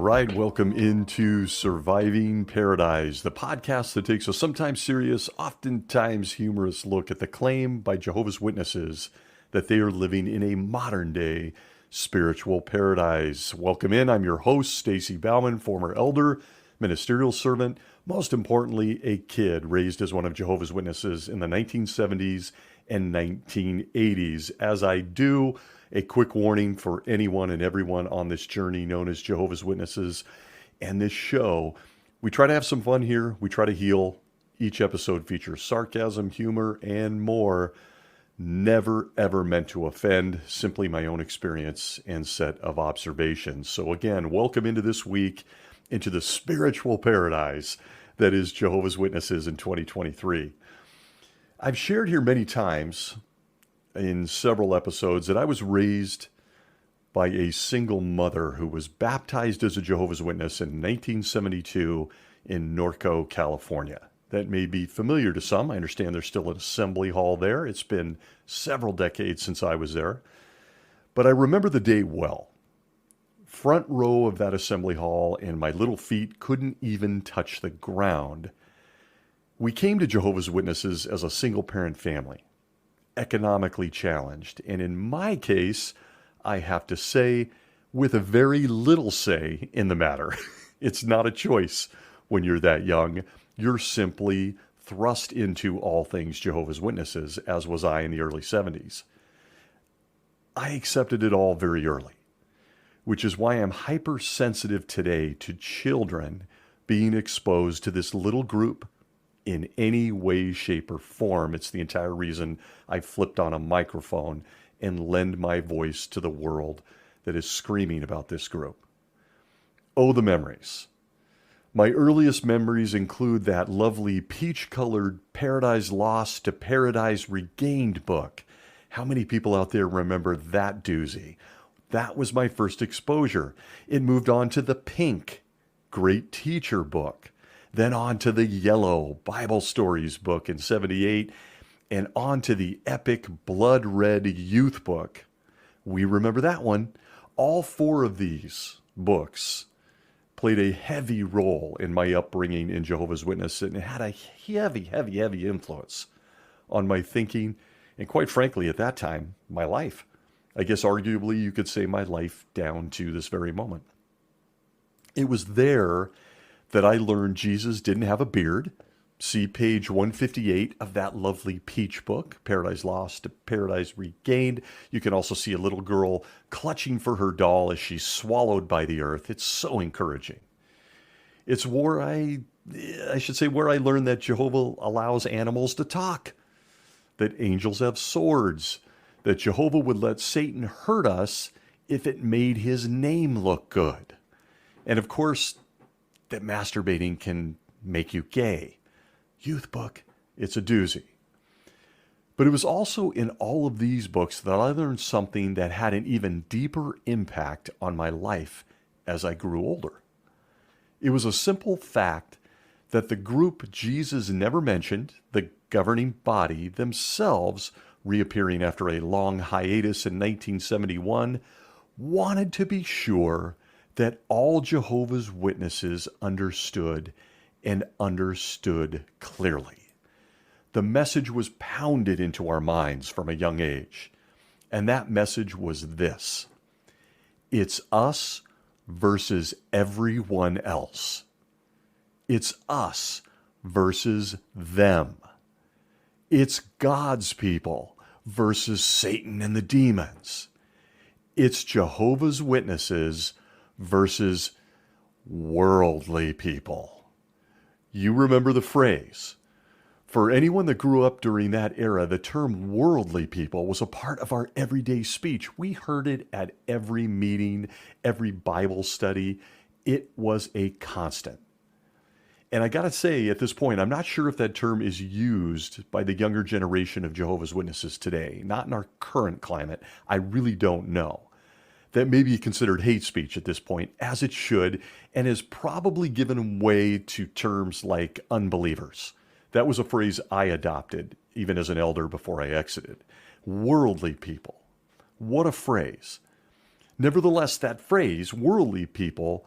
right, welcome into Surviving Paradise, the podcast that takes a sometimes serious, oftentimes humorous look at the claim by Jehovah's Witnesses that they are living in a modern-day spiritual paradise. Welcome in. I'm your host, Stacy Bauman, former elder, ministerial servant, most importantly, a kid raised as one of Jehovah's Witnesses in the 1970s and 1980s. As I do, a quick warning for anyone and everyone on this journey known as Jehovah's Witnesses and this show. We try to have some fun here. We try to heal. Each episode features sarcasm, humor, and more. Never, ever meant to offend. Simply my own experience and set of observations. So again, welcome into this week, into the spiritual paradise that is Jehovah's Witnesses in 2023. I've shared here many times in several episodes that I was raised by a single mother who was baptized as a Jehovah's Witness in 1972 in Norco, California. That may be familiar to some. I understand there's still an assembly hall there. It's been several decades since I was there. But I remember the day well. Front row of that assembly hall, and my little feet couldn't even touch the ground. We came to Jehovah's Witnesses as a single-parent family, economically challenged, and in my case, I have to say, with a very little say in the matter. It's not a choice when you're that young. You're simply thrust into all things Jehovah's Witnesses, as was I in the early 70s. I accepted it all very early, which is why I'm hypersensitive today to children being exposed to this little group in any way, shape, or form. It's the entire reason I flipped on a microphone and lend my voice to the world that is screaming about this group. Oh, the memories. My earliest memories include that lovely peach-colored Paradise Lost to Paradise Regained book. How many people out there remember that doozy? That was my first exposure. It moved on to the pink Great Teacher book. Then on to the yellow Bible Stories book in 78, and on to the epic Blood Red Youth book. We remember that one. All four of these books played a heavy role in my upbringing in Jehovah's Witness, and it had a heavy influence on my thinking, and quite frankly, at that time, my life. I guess arguably you could say my life down to this very moment. It was there that I learned Jesus didn't have a beard. See page 158 of that lovely peach book, Paradise Lost to Paradise Regained. You can also see a little girl clutching for her doll as she's swallowed by the earth. It's so encouraging. It's where I learned that Jehovah allows animals to talk, that angels have swords, that Jehovah would let Satan hurt us if it made his name look good. And of course, that masturbating can make you gay. Youth book, it's a doozy. But it was also in all of these books that I learned something that had an even deeper impact on my life as I grew older. It was a simple fact that the group Jesus never mentioned, the governing body themselves, reappearing after a long hiatus in 1971, wanted to be sure that all Jehovah's Witnesses understood and understood clearly. The message was pounded into our minds from a young age, and that message was this: it's us versus everyone else. It's us versus them. It's God's people versus Satan and the demons. It's Jehovah's Witnesses versus worldly people. You remember the phrase. For anyone that grew up during that era, the term worldly people was a part of our everyday speech. We heard it at every meeting, every Bible study. It was a constant. And I got to say, at this point, I'm not sure if that term is used by the younger generation of Jehovah's Witnesses today. Not in our current climate. I really don't know. That may be considered hate speech at this point, as it should, and has probably given way to terms like unbelievers. That was a phrase I adopted, even as an elder before I exited. Worldly people. What a phrase. Nevertheless, that phrase, worldly people,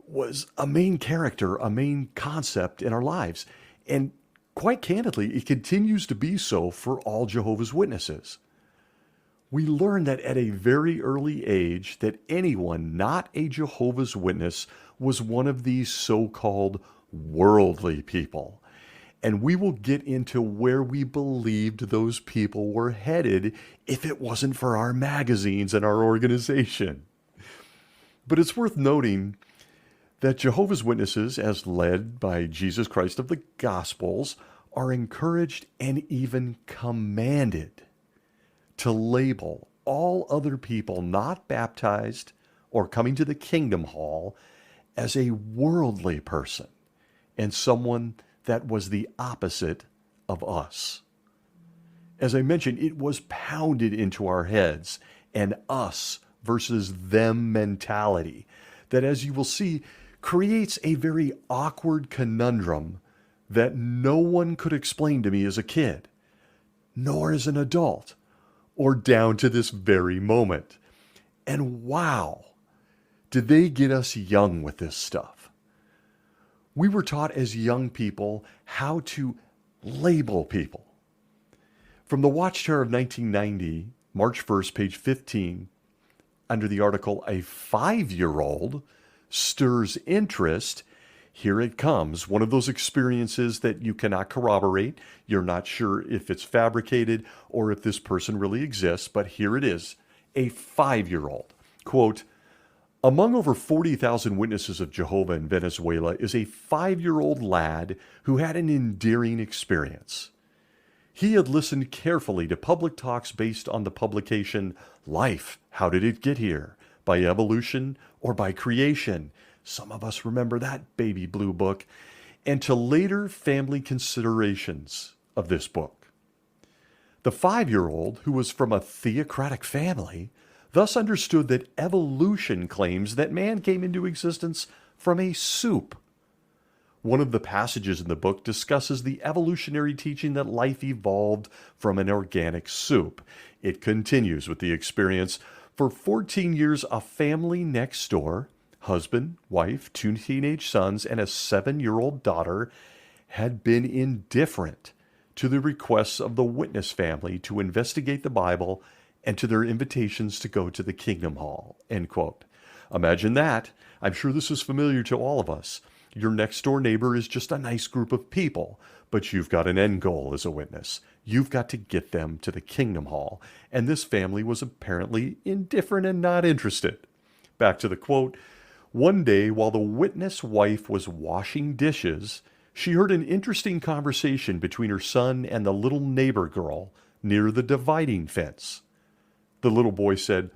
was a main character, a main concept in our lives. And quite candidly, it continues to be so for all Jehovah's Witnesses. We learn that at a very early age that anyone not a Jehovah's Witness was one of these so-called worldly people. And we will get into where we believed those people were headed if it wasn't for our magazines and our organization. But it's worth noting that Jehovah's Witnesses, as led by Jesus Christ of the Gospels, are encouraged and even commanded to label all other people not baptized or coming to the Kingdom Hall as a worldly person and someone that was the opposite of us. As I mentioned, it was pounded into our heads an us versus them mentality that, as you will see, creates a very awkward conundrum that no one could explain to me as a kid, nor as an adult, or down to this very moment. And wow, did they get us young with this stuff. We were taught as young people how to label people. From the Watchtower of 1990, March 1st, page 15, under the article, "A 5-year-old stirs interest," here it comes, one of those experiences that you cannot corroborate. You're not sure if it's fabricated or if this person really exists, but here it is, a 5-year-old. Quote, "Among over 40,000 witnesses of Jehovah in Venezuela is a 5-year-old lad who had an endearing experience. He had listened carefully to public talks based on the publication Life, How Did It Get Here? By Evolution or by Creation. Some of us remember that baby blue book. And to later family considerations of this book. The 5-year-old, who was from a theocratic family, thus understood that evolution claims that man came into existence from a soup. One of the passages in the book discusses the evolutionary teaching that life evolved from an organic soup. It continues with the experience. For 14 years, a family next door, husband, wife, 2 teenage sons, and a 7-year-old daughter, had been indifferent to the requests of the witness family to investigate the Bible and to their invitations to go to the Kingdom Hall." End quote. Imagine that. I'm sure this is familiar to all of us. Your next door neighbor is just a nice group of people, but you've got an end goal as a witness. You've got to get them to the Kingdom Hall. And this family was apparently indifferent and not interested. Back to the quote, "One day, while the witness wife was washing dishes, she heard an interesting conversation between her son and the little neighbor girl near the dividing fence. The little boy said,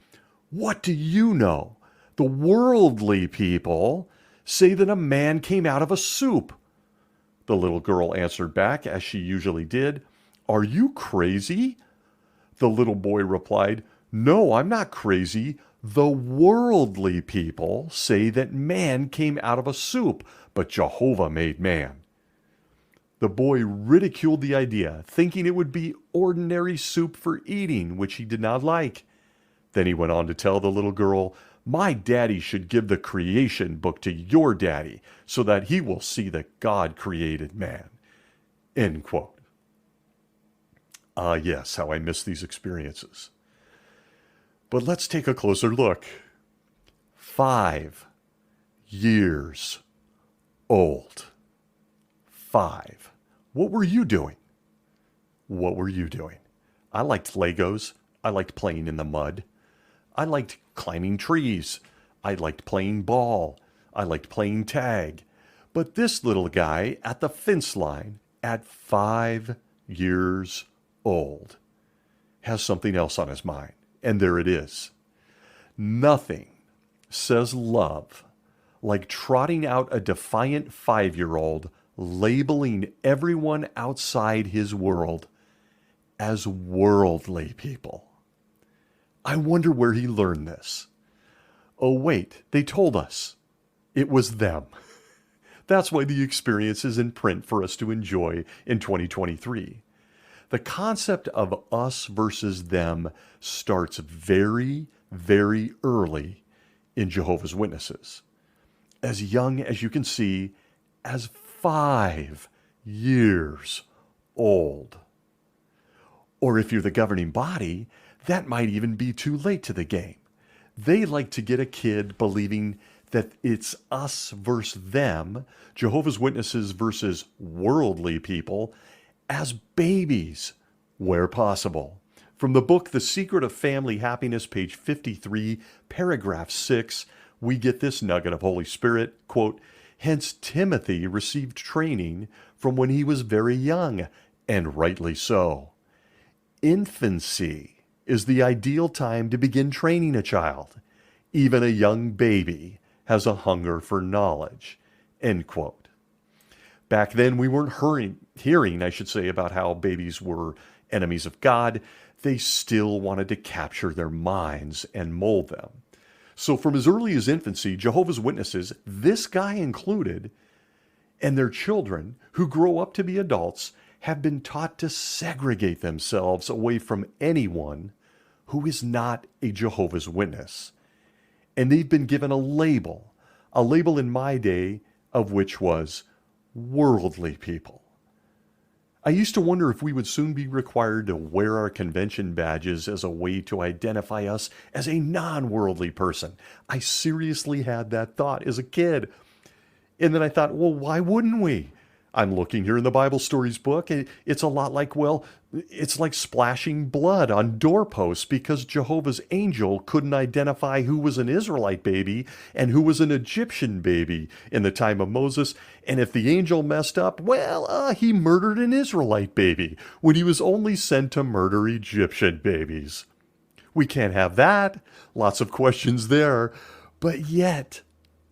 'What do you know? The worldly people say that a man came out of a soup.' The little girl answered back, as she usually did, 'Are you crazy?' The little boy replied, 'No, I'm not crazy. The worldly people say that man came out of a soup, but Jehovah made man.' The boy ridiculed the idea, thinking it would be ordinary soup for eating, which he did not like. Then he went on to tell the little girl, 'My daddy should give the creation book to your daddy so that he will see that God created man.'" End quote. Ah, yes, how I miss these experiences. But let's take a closer look. 5 years old. 5. What were you doing? What were you doing? I liked Legos. I liked playing in the mud. I liked climbing trees. I liked playing ball. I liked playing tag. But this little guy at the fence line at 5 years old has something else on his mind. And there it is. Nothing says love like trotting out a defiant 5-year-old, labeling everyone outside his world as worldly people. I wonder where he learned this. Oh, wait, they told us. It was them. That's why the experience is in print for us to enjoy in 2023. The concept of us versus them starts very, very early in Jehovah's Witnesses. as young as you can see, as 5 years old. Or if you're the governing body, that might even be too late to the game. They like to get a kid believing that it's us versus them, Jehovah's Witnesses versus worldly people, as babies, where possible. From the book, The Secret of Family Happiness, page 53, paragraph 6, we get this nugget of Holy Spirit, quote, "Hence Timothy received training from when he was very young, and rightly so. Infancy is the ideal time to begin training a child. Even a young baby has a hunger for knowledge," end quote. Back then, we weren't hearing, about how babies were enemies of God. They still wanted to capture their minds and mold them. So from as early as infancy, Jehovah's Witnesses, this guy included, and their children who grow up to be adults have been taught to segregate themselves away from anyone who is not a Jehovah's Witness. And they've been given a label in my day of which was worldly people. I used to wonder if we would soon be required to wear our convention badges as a way to identify us as a non-worldly person. I seriously had that thought as a kid. And then I thought, well, why wouldn't we? I'm looking here in the Bible Stories book. It's a lot like, it's like splashing blood on doorposts because Jehovah's angel couldn't identify who was an Israelite baby and who was an Egyptian baby in the time of Moses. And if the angel messed up, he murdered an Israelite baby when he was only sent to murder Egyptian babies. We can't have that. Lots of questions there. But yet,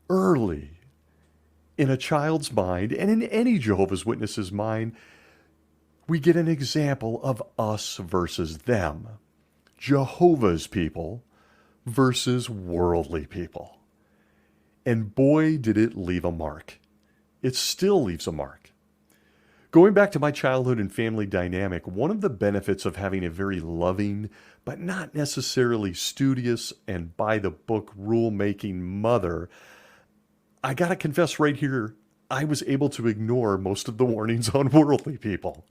early in a child's mind, and in any Jehovah's Witness's mind, we get an example of us versus them. Jehovah's people versus worldly people. And boy, did it leave a mark. It still leaves a mark. Going back to my childhood and family dynamic, one of the benefits of having a very loving, but not necessarily studious and by-the-book rule-making mother, I gotta confess right here, I was able to ignore most of the warnings on worldly people.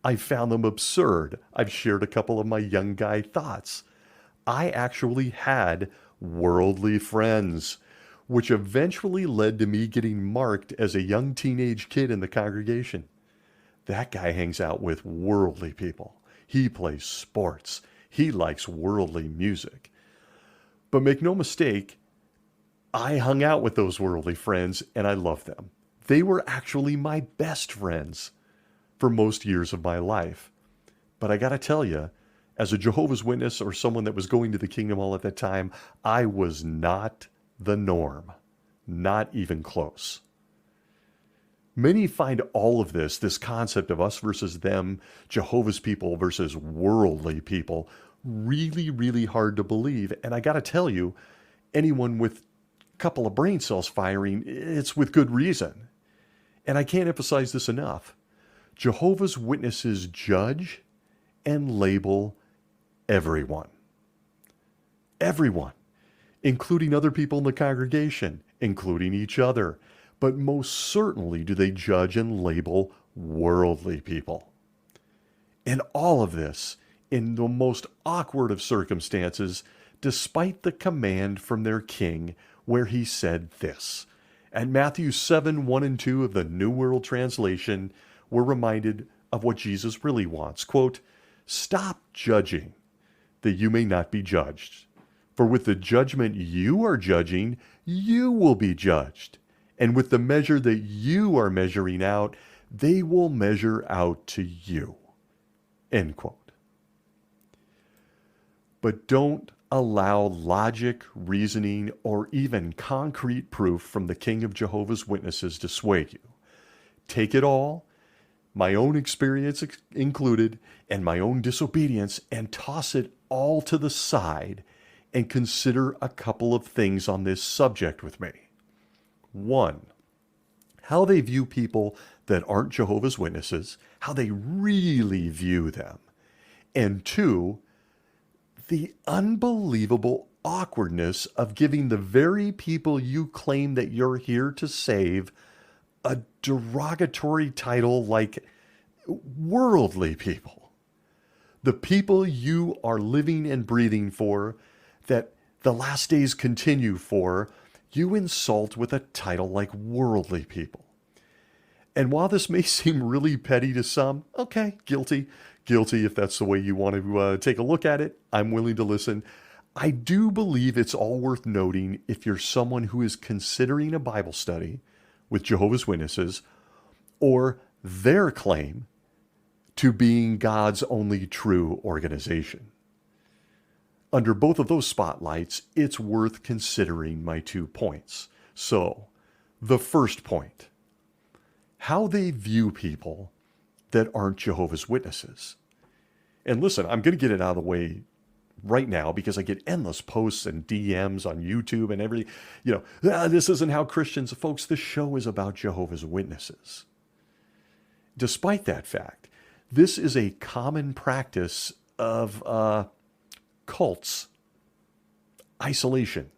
I found them absurd. I've shared a couple of my young guy thoughts. I actually had worldly friends, which eventually led to me getting marked as a young teenage kid in the congregation. That guy hangs out with worldly people. He plays sports. He likes worldly music. But make no mistake, I hung out with those worldly friends and I loved them. They were actually my best friends for most years of my life. But I gotta tell you, as a Jehovah's Witness or someone that was going to the Kingdom Hall at that time, I was not the norm. Not even close. Many find all of this concept of us versus them, Jehovah's people versus worldly people, really, really hard to believe. And I gotta tell you, anyone with couple of brain cells firing, it's with good reason. And I can't emphasize this enough. Jehovah's Witnesses judge and label everyone. Everyone, including other people in the congregation, including each other. But most certainly do they judge and label worldly people. And all of this in the most awkward of circumstances, despite the command from their king, where he said this. At Matthew 7, 1 and 2 of the New World Translation, we're reminded of what Jesus really wants. Quote, "Stop judging, that you may not be judged. For with the judgment you are judging, you will be judged. And with the measure that you are measuring out, they will measure out to you." End quote. But don't allow logic, reasoning, or even concrete proof from the King of Jehovah's Witnesses to sway you. Take it all, my own experience included, and my own disobedience, and toss it all to the side and consider a couple of things on this subject with me. 1, how they view people that aren't Jehovah's Witnesses, how they really view them. And 2, the unbelievable awkwardness of giving the very people you claim that you're here to save a derogatory title like worldly people. The people you are living and breathing for, that the last days continue for, you insult with a title like worldly people. And while this may seem really petty to some, okay, guilty if that's the way you want to take a look at it. I'm willing to listen. I do believe it's all worth noting if you're someone who is considering a Bible study with Jehovah's Witnesses or their claim to being God's only true organization. Under both of those spotlights, it's worth considering my 2 points. So, the first point, how they view people that aren't Jehovah's Witnesses. And listen, I'm going to get it out of the way right now because I get endless posts and DMs on YouTube and everything. This isn't how Christians, folks, this show is about Jehovah's Witnesses. Despite that fact, this is a common practice of cults, isolation,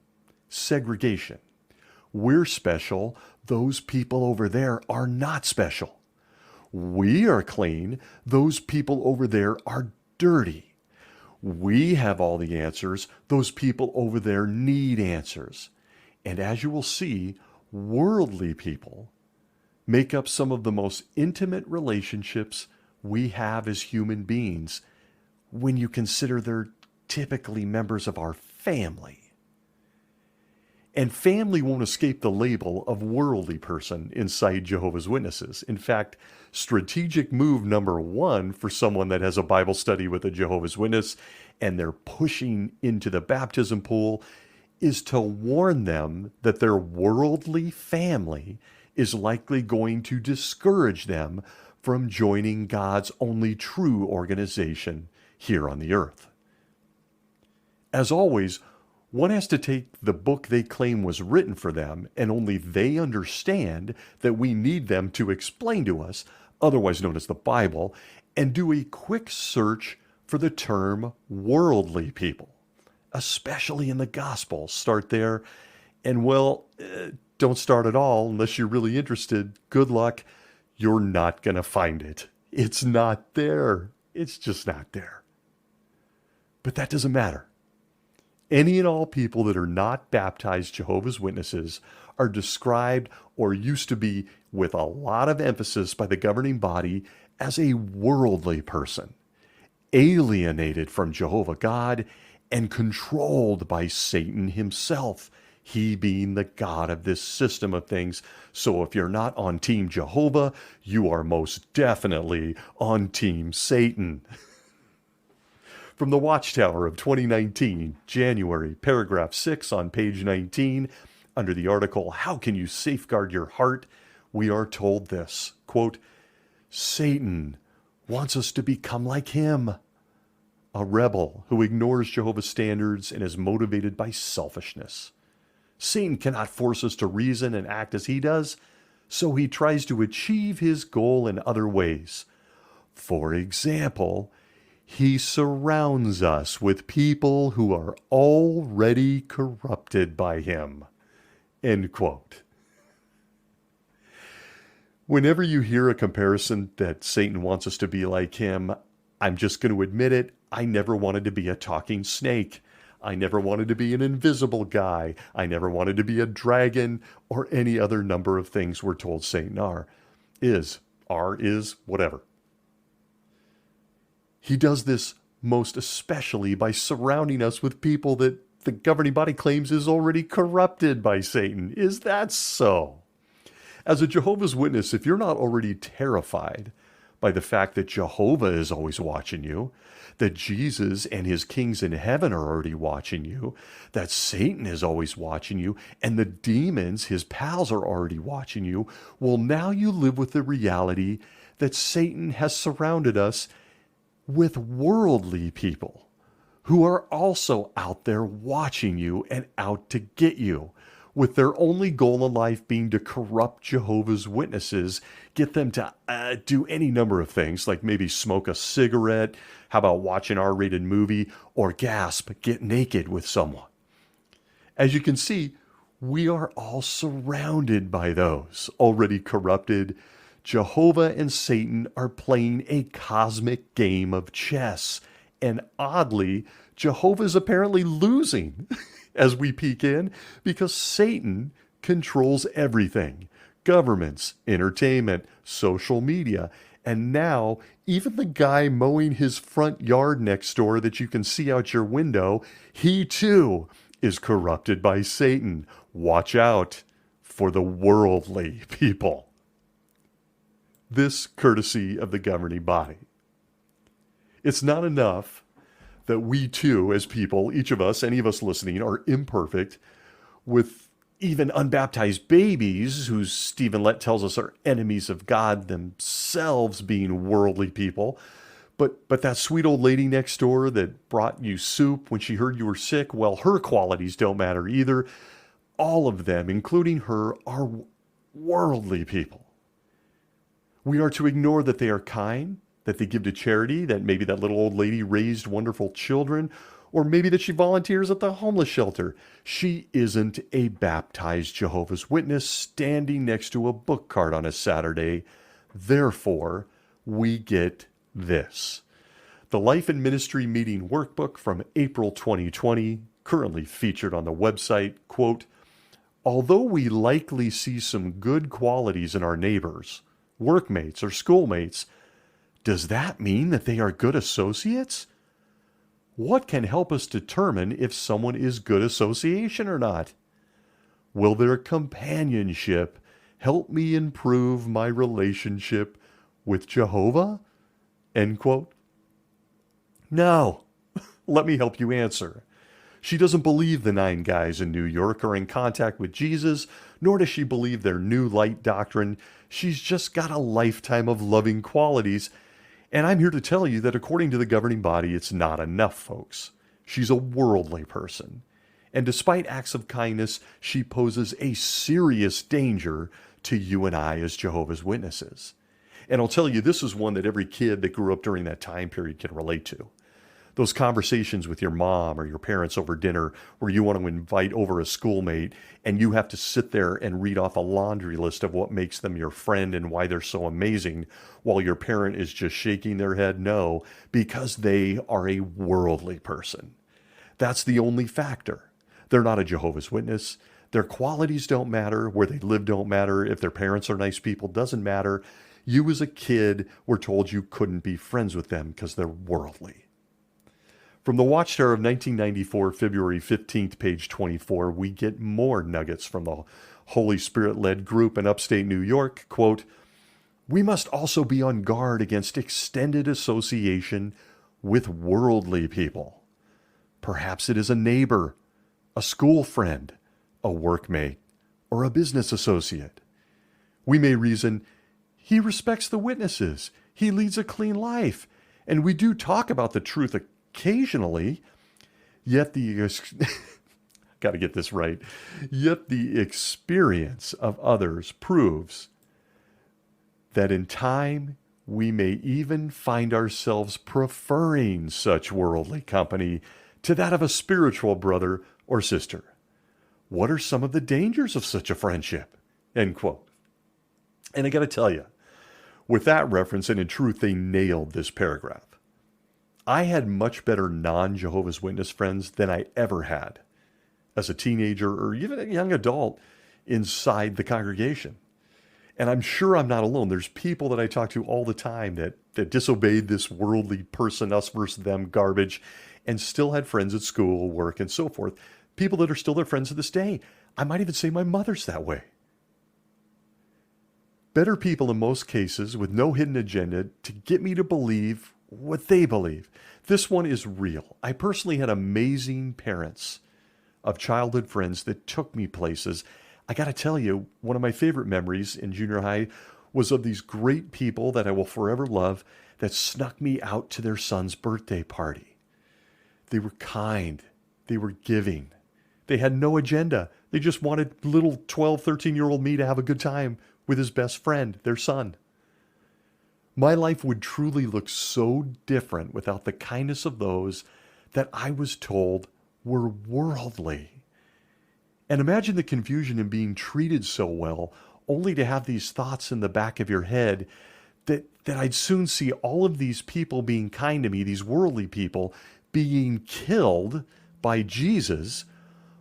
segregation. We're special. Those people over there are not special. We are clean. Those people over there are dirty. We have all the answers. Those people over there need answers. And as you will see, worldly people make up some of the most intimate relationships we have as human beings when you consider they're typically members of our family. And family won't escape the label of worldly person inside Jehovah's Witnesses. In fact, strategic move number 1 for someone that has a Bible study with a Jehovah's Witness and they're pushing into the baptism pool is to warn them that their worldly family is likely going to discourage them from joining God's only true organization here on the earth. As always, one has to take the book they claim was written for them, and only they understand that we need them to explain to us, otherwise known as the Bible, and do a quick search for the term worldly people, especially in the Gospels. Start there, and don't start at all unless you're really interested. Good luck. You're not going to find it. It's not there. It's just not there. But that doesn't matter. Any and all people that are not baptized Jehovah's Witnesses are described or used to be with a lot of emphasis by the governing body as a worldly person, alienated from Jehovah God and controlled by Satan himself, he being the God of this system of things. So if you're not on Team Jehovah, you are most definitely on Team Satan. From the Watchtower of 2019, January, paragraph 6 on page 19, under the article, How Can You Safeguard Your Heart? We are told this, quote, Satan wants us to become like him, a rebel who ignores Jehovah's standards and is motivated by selfishness. Satan cannot force us to reason and act as he does, so he tries to achieve his goal in other ways. For example, he surrounds us with people who are already corrupted by him. End quote. Whenever you hear a comparison that Satan wants us to be like him, I'm just going to admit it, I never wanted to be a talking snake. I never wanted to be an invisible guy. I never wanted to be a dragon or any other number of things we're told Satan is, whatever. He does this most especially by surrounding us with people that the governing body claims is already corrupted by Satan. Is that so? As a Jehovah's Witness, if you're not already terrified by the fact that Jehovah is always watching you, that Jesus and his kings in heaven are already watching you, that Satan is always watching you, and the demons, his pals, are already watching you, well, now you live with the reality that Satan has surrounded us with worldly people who are also out there watching you and out to get you, with their only goal in life being to corrupt Jehovah's Witnesses, get them to do any number of things, like maybe smoke a cigarette, how about watch an R-rated movie, or gasp, get naked with someone. As you can see, we are all surrounded by those already corrupted. Jehovah and Satan are playing a cosmic game of chess. And oddly, Jehovah's apparently losing as we peek in because Satan controls everything: governments, entertainment, social media, and now even the guy mowing his front yard next door that you can see out your window, he too is corrupted by Satan. Watch out for the worldly people. This courtesy of the governing body. It's not enough that we too, as people, each of us, any of us listening, are imperfect, with even unbaptized babies, who Stephen Lett tells us are enemies of God themselves, being worldly people. But that sweet old lady next door that brought you soup when she heard you were sick, well, her qualities don't matter either. All of them, including her, are worldly people. We are to ignore that they are kind, that they give to charity, that maybe that little old lady raised wonderful children, or maybe that she volunteers at the homeless shelter. She isn't a baptized Jehovah's Witness standing next to a book cart on a Saturday. Therefore, we get this. The Life and Ministry Meeting Workbook from April 2020, currently featured on the website, quote, although we likely see some good qualities in our neighbors, workmates, or schoolmates, does that mean that they are good associates? What can help us determine if someone is good association or not? Will their companionship help me improve my relationship with Jehovah? End quote. No. Let me help you answer. She doesn't believe the 9 guys in New York are in contact with Jesus, nor does she believe their new light doctrine. She's just got a lifetime of loving qualities. And I'm here to tell you that according to the governing body, it's not enough, folks. She's a worldly person. And despite acts of kindness, she poses a serious danger to you and I as Jehovah's Witnesses. And I'll tell you, this is one that every kid that grew up during that time period can relate to. Those conversations with your mom or your parents over dinner where you want to invite over a schoolmate and you have to sit there and read off a laundry list of what makes them your friend and why they're so amazing, while your parent is just shaking their head no, because they are a worldly person. That's the only factor. They're not a Jehovah's Witness. Their qualities don't matter. Where they live don't matter. If their parents are nice people doesn't matter. You as a kid were told you couldn't be friends with them because they're worldly. From the Watchtower of 1994, February 15th, page 24, we get more nuggets from the Holy Spirit-led group in upstate New York. Quote, we must also be on guard against extended association with worldly people. Perhaps it is a neighbor, a school friend, a workmate, or a business associate. We may reason, he respects the witnesses, he leads a clean life, and we do talk about the truth occasionally, yet got to get this right, yet the experience of others proves that in time we may even find ourselves preferring such worldly company to that of a spiritual brother or sister. What are some of the dangers of such a friendship? End quote. And I got to tell you, with that reference, and in truth, they nailed this paragraph. I had much better non-Jehovah's Witness friends than I ever had as a teenager or even a young adult inside the congregation. And I'm sure I'm not alone. There's people that I talk to all the time that disobeyed this worldly person, us versus them garbage, and still had friends at school, work, and so forth. People that are still their friends to this day. I might even say my mother's that way. Better people in most cases with no hidden agenda to get me to believe what they believe. This one is real. I personally had amazing parents of childhood friends that took me places. I got to tell you, one of my favorite memories in junior high was of these great people that I will forever love that snuck me out to their son's birthday party. They were kind. They were giving. They had no agenda. They just wanted little 12, 13-year-old me to have a good time with his best friend, their son. My life would truly look so different without the kindness of those that I was told were worldly. And imagine the confusion in being treated so well, only to have these thoughts in the back of your head that I'd soon see all of these people being kind to me, these worldly people, being killed by Jesus,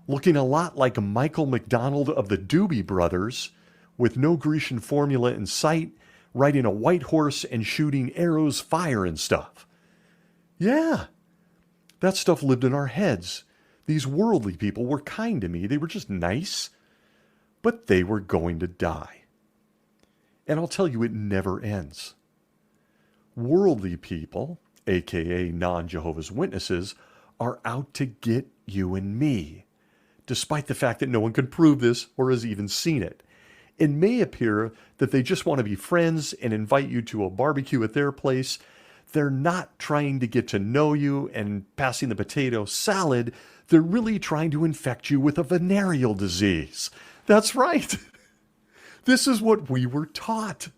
looking a lot like Michael McDonald of the Doobie Brothers, with no Grecian formula in sight, riding a white horse and shooting arrows, fire, and stuff. Yeah, that stuff lived in our heads. These worldly people were kind to me. They were just nice, but they were going to die. And I'll tell you, it never ends. Worldly people, aka non-Jehovah's Witnesses, are out to get you and me, despite the fact that no one can prove this or has even seen it. It may appear that they just want to be friends and invite you to a barbecue at their place. They're not trying to get to know you and passing the potato salad. They're really trying to infect you with a venereal disease. That's right. This is what we were taught.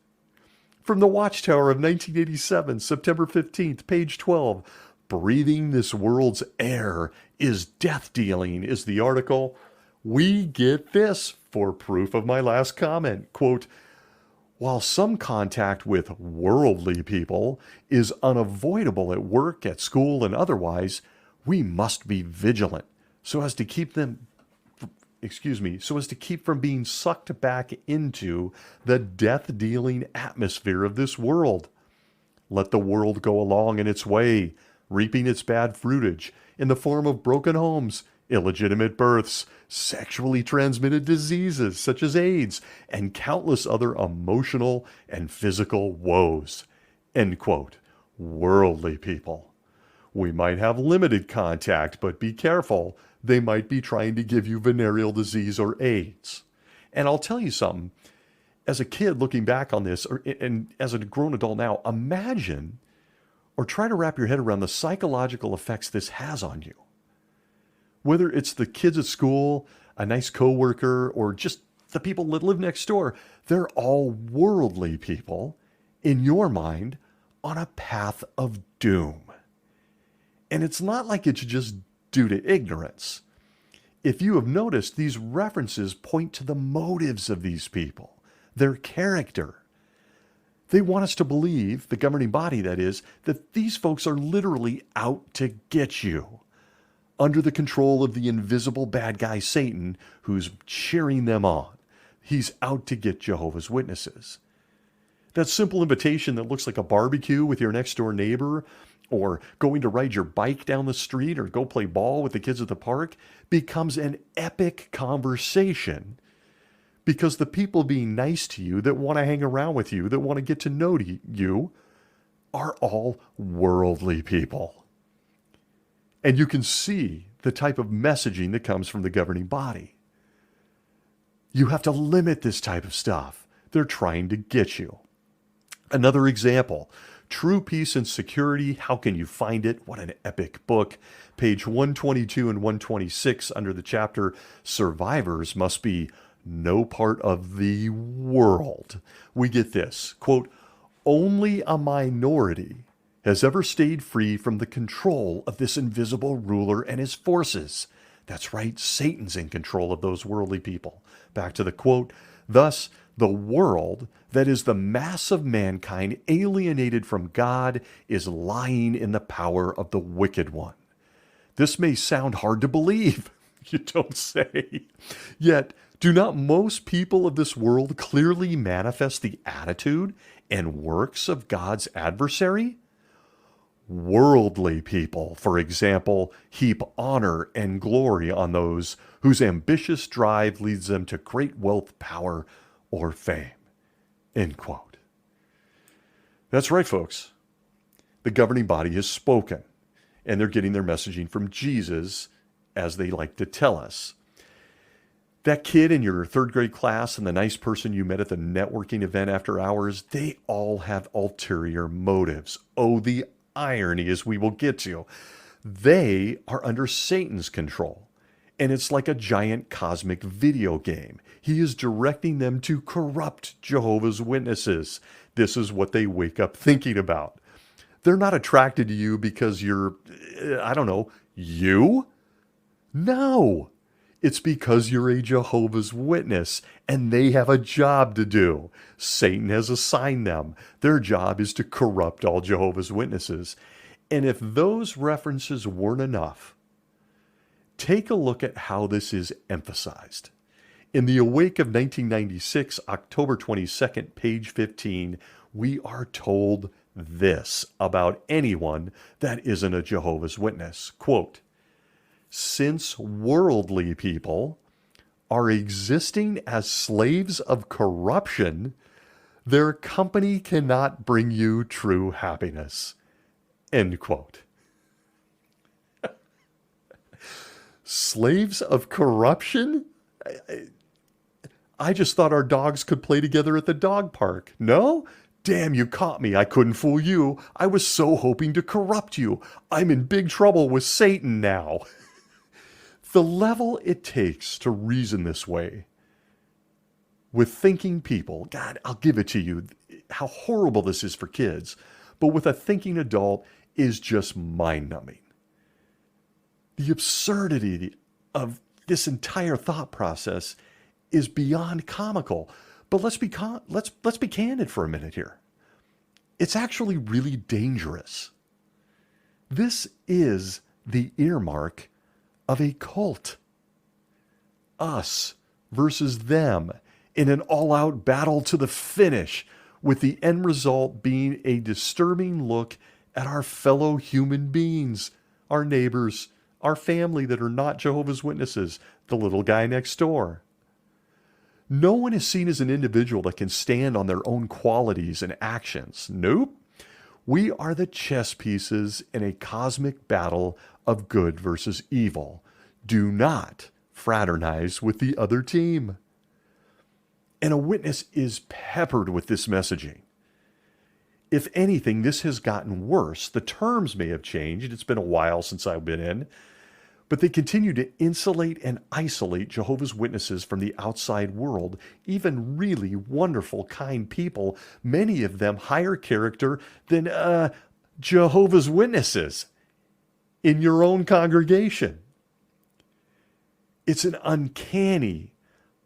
From the Watchtower of 1987, September 15th, page 12. Breathing this world's air is death-dealing, is the article. We get this for proof of my last comment. Quote, while some contact with worldly people is unavoidable at work, at school, and otherwise, we must be vigilant so as to keep from being sucked back into the death-dealing atmosphere of this world. Let the world go along in its way, reaping its bad fruitage in the form of broken homes, illegitimate births, sexually transmitted diseases such as AIDS, and countless other emotional and physical woes. End quote. Worldly people. We might have limited contact, but be careful. They might be trying to give you venereal disease or AIDS. And I'll tell you something. As a kid looking back on this, and as a grown adult now, imagine or try to wrap your head around the psychological effects this has on you. Whether it's the kids at school, a nice coworker, or just the people that live next door, they're all worldly people, in your mind, on a path of doom. And it's not like it's just due to ignorance. If you have noticed, these references point to the motives of these people, their character. They want us to believe, the governing body that is, that these folks are literally out to get you, under the control of the invisible bad guy Satan, who's cheering them on. He's out to get Jehovah's Witnesses. That simple invitation that looks like a barbecue with your next door neighbor, or going to ride your bike down the street or go play ball with the kids at the park, becomes an epic conversation because the people being nice to you, that want to hang around with you, that want to get to know you, are all worldly people. And you can see the type of messaging that comes from the governing body. You have to limit this type of stuff. They're trying to get you. Another example, True Peace and Security, How Can You Find It? What an epic book. Page 122 and 126 under the chapter, Survivors Must Be No Part of the World. We get this, quote, only a minority has ever stayed free from the control of this invisible ruler and his forces. That's right, Satan's in control of those worldly people. Back to the quote, thus, the world, that is the mass of mankind alienated from God, is lying in the power of the wicked one. This may sound hard to believe, you don't say. Yet, do not most people of this world clearly manifest the attitude and works of God's adversary? Worldly people, for example, heap honor and glory on those whose ambitious drive leads them to great wealth, power, or fame. End quote. That's right, folks. The governing body has spoken, and they're getting their messaging from Jesus, as they like to tell us. That kid in your third grade class and the nice person you met at the networking event after hours, they all have ulterior motives. Oh, the irony, as we will get to. They are under Satan's control, and it's like a giant cosmic video game. He is directing them to corrupt Jehovah's Witnesses. This is what they wake up thinking about. They're not attracted to you because you're, you? No. It's because you're a Jehovah's Witness and they have a job to do. Satan has assigned them. Their job is to corrupt all Jehovah's Witnesses. And if those references weren't enough, take a look at how this is emphasized. In the Awake of 1996, October 22nd, page 15, we are told this about anyone that isn't a Jehovah's Witness. Quote, since worldly people are existing as slaves of corruption, their company cannot bring you true happiness. End quote. Slaves of corruption? I just thought our dogs could play together at the dog park. No? Damn, you caught me. I couldn't fool you. I was so hoping to corrupt you. I'm in big trouble with Satan now. The level it takes to reason this way with thinking people, God, I'll give it to you, how horrible this is for kids, but with a thinking adult is just mind-numbing. The absurdity of this entire thought process is beyond comical. But let's be candid for a minute here. It's actually really dangerous. This is the earmark of a cult. Us versus them in an all-out battle to the finish, with the end result being a disturbing look at our fellow human beings, our neighbors, our family that are not Jehovah's Witnesses, the little guy next door. No one is seen as an individual that can stand on their own qualities and actions. Nope. We are the chess pieces in a cosmic battle of good versus evil. Do not fraternize with the other team. And a witness is peppered with this messaging. If anything, this has gotten worse. The terms may have changed. It's been a while since I've been in. But they continue to insulate and isolate Jehovah's Witnesses from the outside world, even really wonderful, kind people, many of them higher character than Jehovah's Witnesses in your own congregation. It's an uncanny,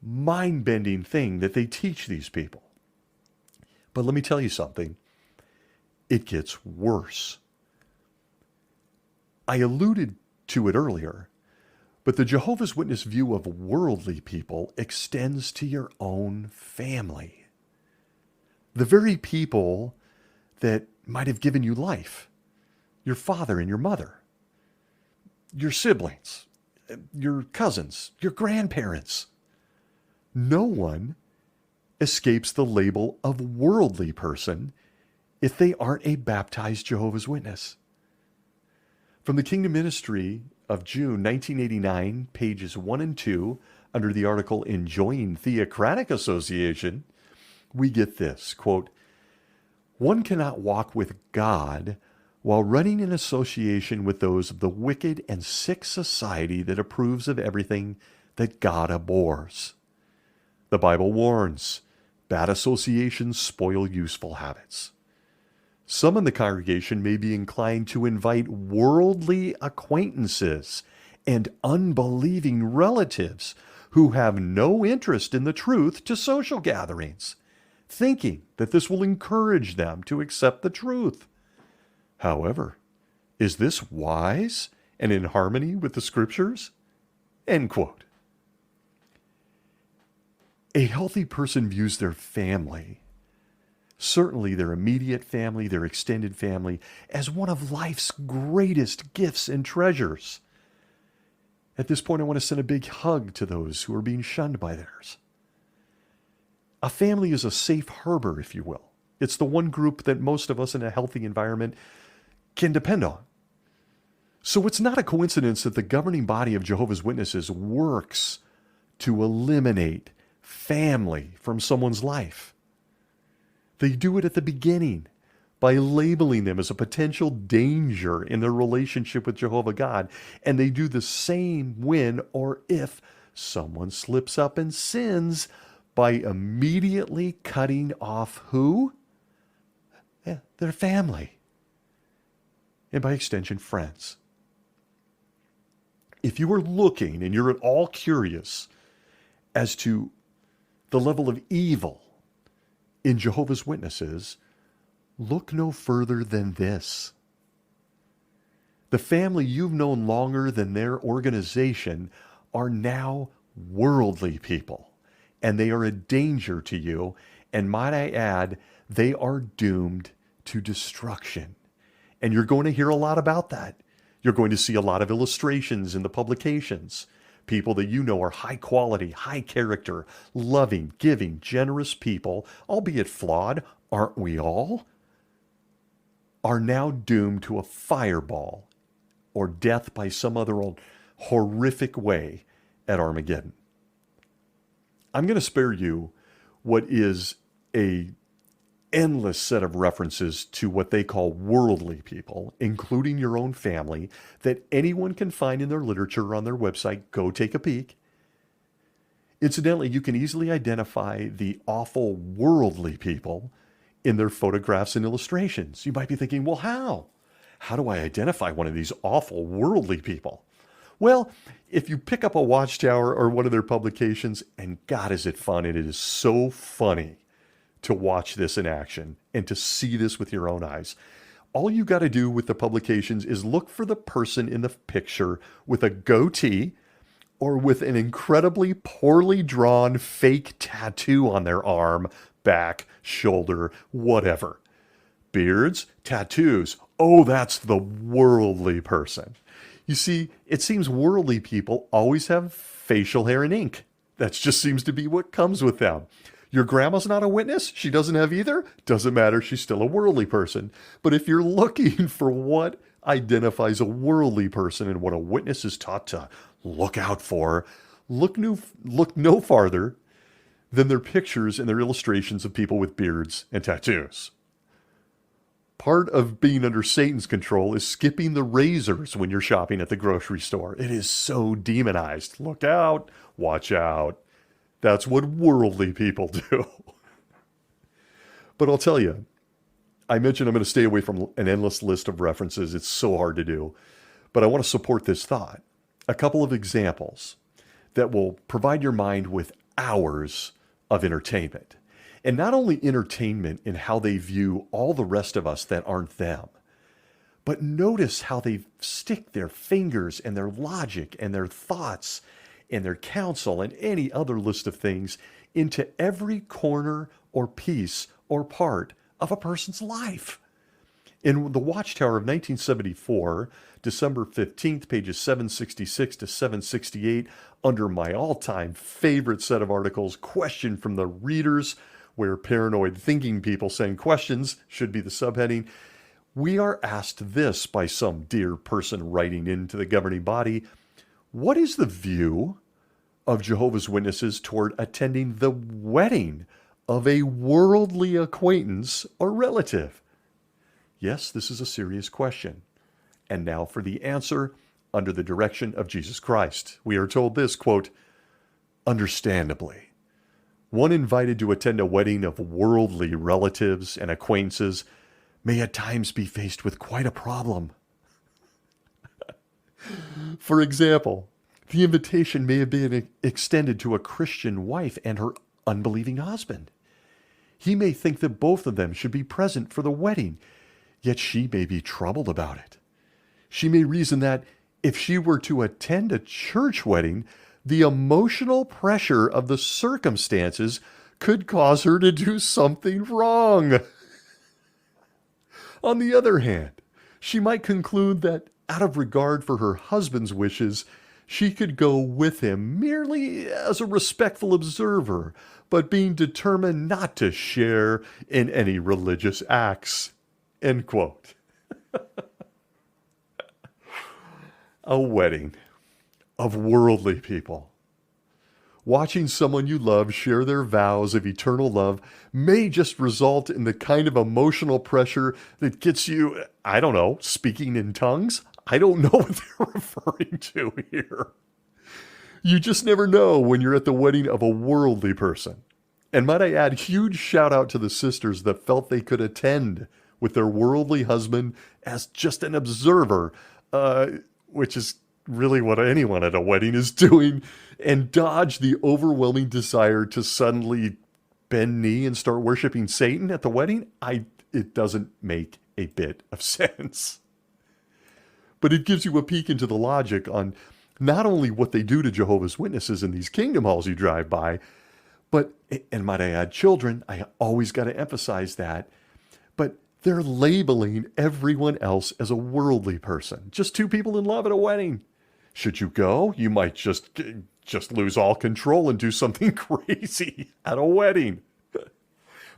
mind-bending thing that they teach these people. But let me tell you something. It gets worse. I alluded to it earlier, but the Jehovah's Witness view of worldly people extends to your own family. The very people that might have given you life, your father and your mother, your siblings, your cousins, your grandparents. No one escapes the label of worldly person if they aren't a baptized Jehovah's Witness. From the Kingdom Ministry of June 1989, pages 1 and 2, under the article Enjoying Theocratic Association, we get this, quote, one cannot walk with God while running in association with those of the wicked and sick society that approves of everything that God abhors. The Bible warns, bad associations spoil useful habits. Some in the congregation may be inclined to invite worldly acquaintances and unbelieving relatives who have no interest in the truth to social gatherings, thinking that this will encourage them to accept the truth. However, is this wise and in harmony with the Scriptures? End quote. A healthy person views their family, certainly their immediate family, their extended family, as one of life's greatest gifts and treasures. At this point, I want to send a big hug to those who are being shunned by theirs. A family is a safe harbor, if you will. It's the one group that most of us in a healthy environment can depend on. So it's not a coincidence that the governing body of Jehovah's Witnesses works to eliminate family from someone's life. They do it at the beginning by labeling them as a potential danger in their relationship with Jehovah God. And they do the same when or if someone slips up and sins by immediately cutting off who? Their family. And by extension, friends. If you are looking and you're at all curious as to the level of evil in Jehovah's Witnesses, look no further than this. The family you've known longer than their organization are now worldly people, and they are a danger to you, and might I add, they are doomed to destruction. And you're going to hear a lot about that. You're going to see a lot of illustrations in the publications. People that you know are high quality, high character, loving, giving, generous people, albeit flawed, aren't we all? Are now doomed to a fireball or death by some other horrific way at Armageddon. I'm going to spare you what is a endless set of references to what they call worldly people, including your own family, that anyone can find in their literature or on their website. Go take a peek. Incidentally, you can easily identify the awful worldly people in their photographs and illustrations. You might be thinking, well, how? How do I identify one of these awful worldly people? Well, if you pick up a Watchtower or one of their publications, and God, is it fun, and it is so funny to watch this in action and to see this with your own eyes. All you got to do with the publications is look for the person in the picture with a goatee or with an incredibly poorly drawn fake tattoo on their arm, back, shoulder, whatever. Beards, tattoos. Oh, that's the worldly person. You see, it seems worldly people always have facial hair and ink. That just seems to be what comes with them. Your grandma's not a witness? She doesn't have either? Doesn't matter, she's still a worldly person. But if you're looking for what identifies a worldly person and what a witness is taught to look out for, look no farther than their pictures and their illustrations of people with beards and tattoos. Part of being under Satan's control is skipping the razors when you're shopping at the grocery store. It is so demonized. Look out, watch out. That's what worldly people do. But I'll tell you, I mentioned I'm going to stay away from an endless list of references. It's so hard to do. But I want to support this thought. A couple of examples that will provide your mind with hours of entertainment. And not only entertainment in how they view all the rest of us that aren't them, but notice how they stick their fingers and their logic and their thoughts and their counsel and any other list of things into every corner or piece or part of a person's life. In the Watchtower of 1974, December 15th, pages 766 to 768, under my all-time favorite set of articles, Question from the Readers, where paranoid thinking people send questions, should be the subheading, we are asked this by some dear person writing into the governing body: what is the view of Jehovah's Witnesses toward attending the wedding of a worldly acquaintance or relative? Yes, this is a serious question. And now for the answer under the direction of Jesus Christ. We are told this, quote, understandably, one invited to attend a wedding of worldly relatives and acquaintances may at times be faced with quite a problem. For example, the invitation may have been extended to a Christian wife and her unbelieving husband. He may think that both of them should be present for the wedding, yet she may be troubled about it. She may reason that if she were to attend a church wedding, the emotional pressure of the circumstances could cause her to do something wrong. On the other hand, she might conclude that out of regard for her husband's wishes, she could go with him merely as a respectful observer, but being determined not to share in any religious acts. End quote. A wedding of worldly people. Watching someone you love share their vows of eternal love may just result in the kind of emotional pressure that gets you, I don't know, speaking in tongues? I don't know what they're referring to here. You just never know when you're at the wedding of a worldly person. And might I add, huge shout out to the sisters that felt they could attend with their worldly husband as just an observer, which is really what anyone at a wedding is doing, and dodge the overwhelming desire to suddenly bend knee and start worshiping Satan at the wedding, it doesn't make a bit of sense. But it gives you a peek into the logic on not only what they do to Jehovah's Witnesses in these kingdom halls you drive by, but, and might I add, children, I always got to emphasize that, but they're labeling everyone else as a worldly person. Just two people in love at a wedding. Should you go? You might just lose all control and do something crazy at a wedding.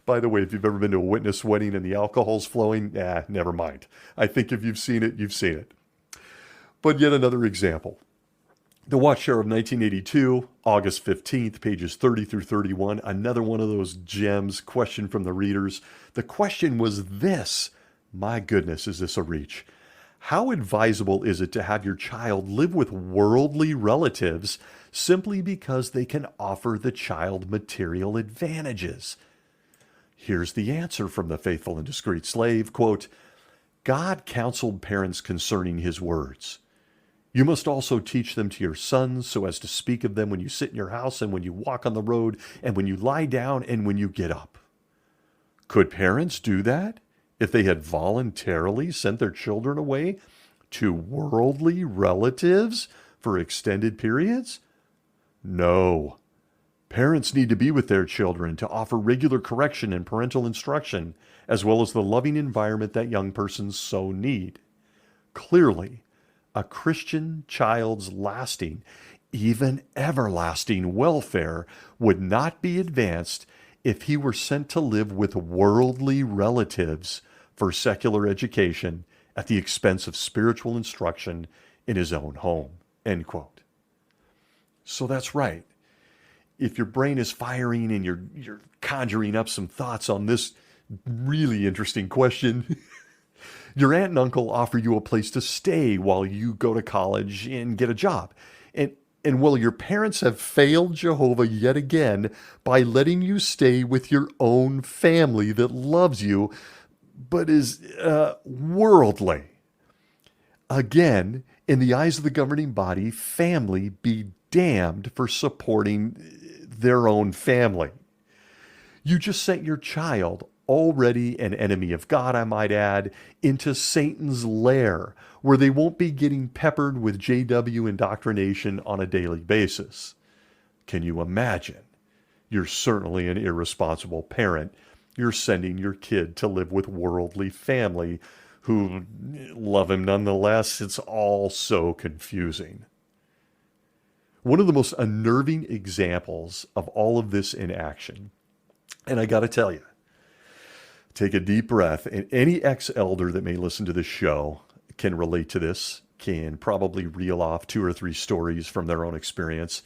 By the way, if you've ever been to a witness wedding and the alcohol's flowing, never mind. I think if you've seen it, you've seen it. But yet another example. The Watchtower of 1982, August 15th, pages 30 through 31. Another one of those gems, question from the readers. The question was this. My goodness, is this a reach? How advisable is it to have your child live with worldly relatives simply because they can offer the child material advantages? Here's the answer from the faithful and discreet slave, quote, God counseled parents concerning his words. You must also teach them to your sons so as to speak of them when you sit in your house and when you walk on the road and when you lie down and when you get up. Could parents do that if they had voluntarily sent their children away to worldly relatives for extended periods? No. Parents need to be with their children to offer regular correction and parental instruction, as well as the loving environment that young persons so need. Clearly, a Christian child's lasting, even everlasting welfare would not be advanced if he were sent to live with worldly relatives for secular education at the expense of spiritual instruction in his own home. End quote. So that's right. If your brain is firing and you're conjuring up some thoughts on this really interesting question, your aunt and uncle offer you a place to stay while you go to college and get a job. And well, your parents have failed Jehovah yet again by letting you stay with your own family that loves you, but is worldly. Again, in the eyes of the governing body, family be damned for supporting their own family. You just sent your child, already an enemy of God, I might add, into Satan's lair, where they won't be getting peppered with JW indoctrination on a daily basis. Can you imagine? You're certainly an irresponsible parent. You're sending your kid to live with worldly family who love him nonetheless. It's all so confusing. One of the most unnerving examples of all of this in action, and I got to tell you, take a deep breath, and any ex-elder that may listen to this show can relate to this, can probably reel off 2 or 3 stories from their own experience.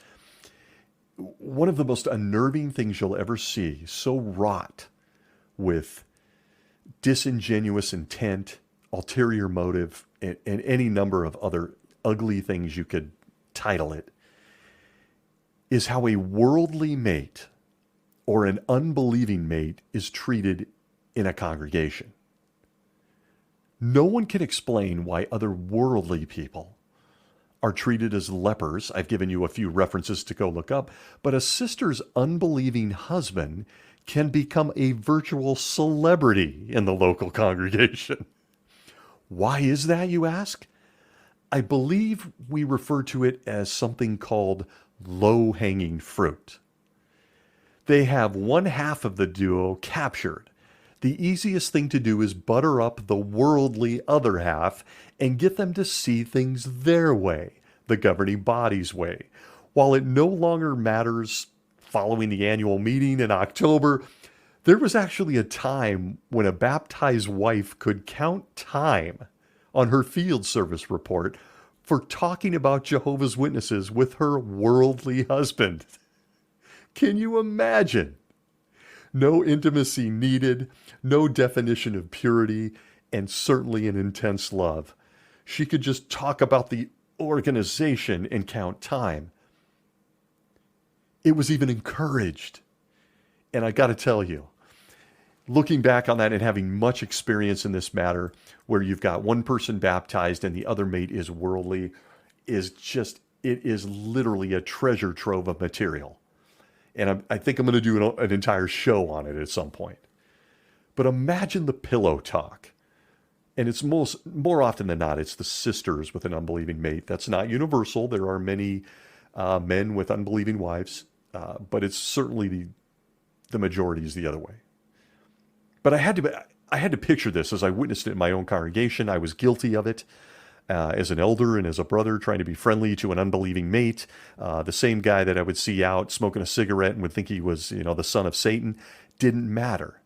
One of the most unnerving things you'll ever see, so wrought with disingenuous intent, ulterior motive, and any number of other ugly things you could title it, is how a worldly mate or an unbelieving mate is treated in a congregation. No one can explain why other worldly people are treated as lepers. I've given you a few references to go look up, but a sister's unbelieving husband can become a virtual celebrity in the local congregation. Why is that, you ask? I believe we refer to it as something called low-hanging fruit. They have one half of the duo captured. The easiest thing to do is butter up the worldly other half and get them to see things their way, the governing body's way. While it no longer matters following the annual meeting in October, there was actually a time when a baptized wife could count time on her field service report for talking about Jehovah's Witnesses with her worldly husband. Can you imagine? No intimacy needed, no definition of purity, and certainly an intense love. She could just talk about the organization and count time. It was even encouraged. And I got to tell you, looking back on that and having much experience in this matter, where you've got one person baptized and the other mate is worldly, is just, it is literally a treasure trove of material. And I think I'm going to do an entire show on it at some point. But imagine the pillow talk. And it's more often than not, it's the sisters with an unbelieving mate. That's not universal. There are many men with unbelieving wives, but it's certainly the majority is the other way. But I had to picture this as I witnessed it in my own congregation. I was guilty of it as an elder and as a brother, trying to be friendly to an unbelieving mate, the same guy that I would see out smoking a cigarette and would think he was, the son of Satan. Didn't matter.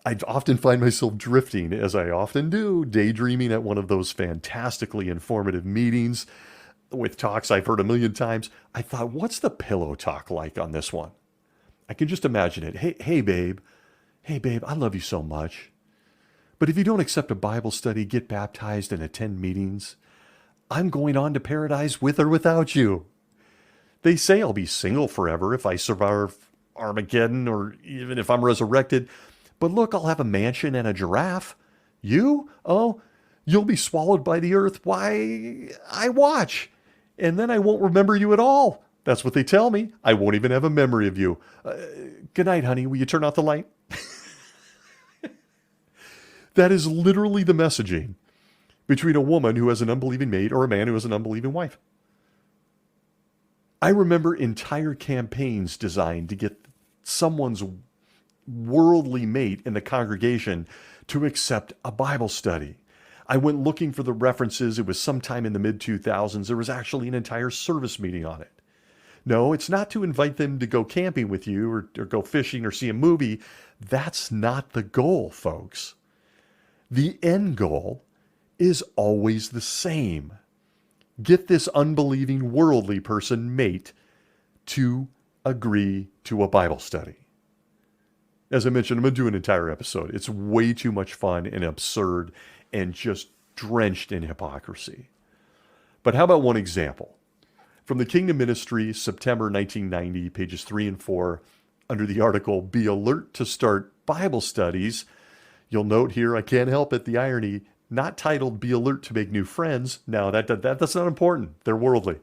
I'd often find myself drifting, as I often do, daydreaming at one of those fantastically informative meetings with talks I've heard a million times. I thought, what's the pillow talk like on this one? I can just imagine it. Hey, babe. Hey, babe, I love you so much. But if you don't accept a Bible study, get baptized, and attend meetings, I'm going on to paradise with or without you. They say I'll be single forever if I survive Armageddon or even if I'm resurrected. But look, I'll have a mansion and a giraffe. You? Oh, you'll be swallowed by the earth. Why, I watch. And then I won't remember you at all. That's what they tell me. I won't even have a memory of you. Good night, honey. Will you turn off the light? That is literally the messaging between a woman who has an unbelieving mate or a man who has an unbelieving wife. I remember entire campaigns designed to get someone's worldly mate in the congregation to accept a Bible study. I went looking for the references. It was sometime in the mid-2000s. There was actually an entire service meeting on it. No, it's not to invite them to go camping with you or go fishing or see a movie. That's not the goal, folks. The end goal is always the same. Get this unbelieving worldly person mate to agree to a Bible study. As I mentioned, I'm going to do an entire episode. It's way too much fun and absurd and just drenched in hypocrisy. But how about one example? From the Kingdom Ministry, September 1990, pages 3 and 4, under the article, Be Alert to Start Bible Studies. You'll note here, I can't help it, the irony, not titled Be Alert to Make New Friends. No, that's not important. They're worldly.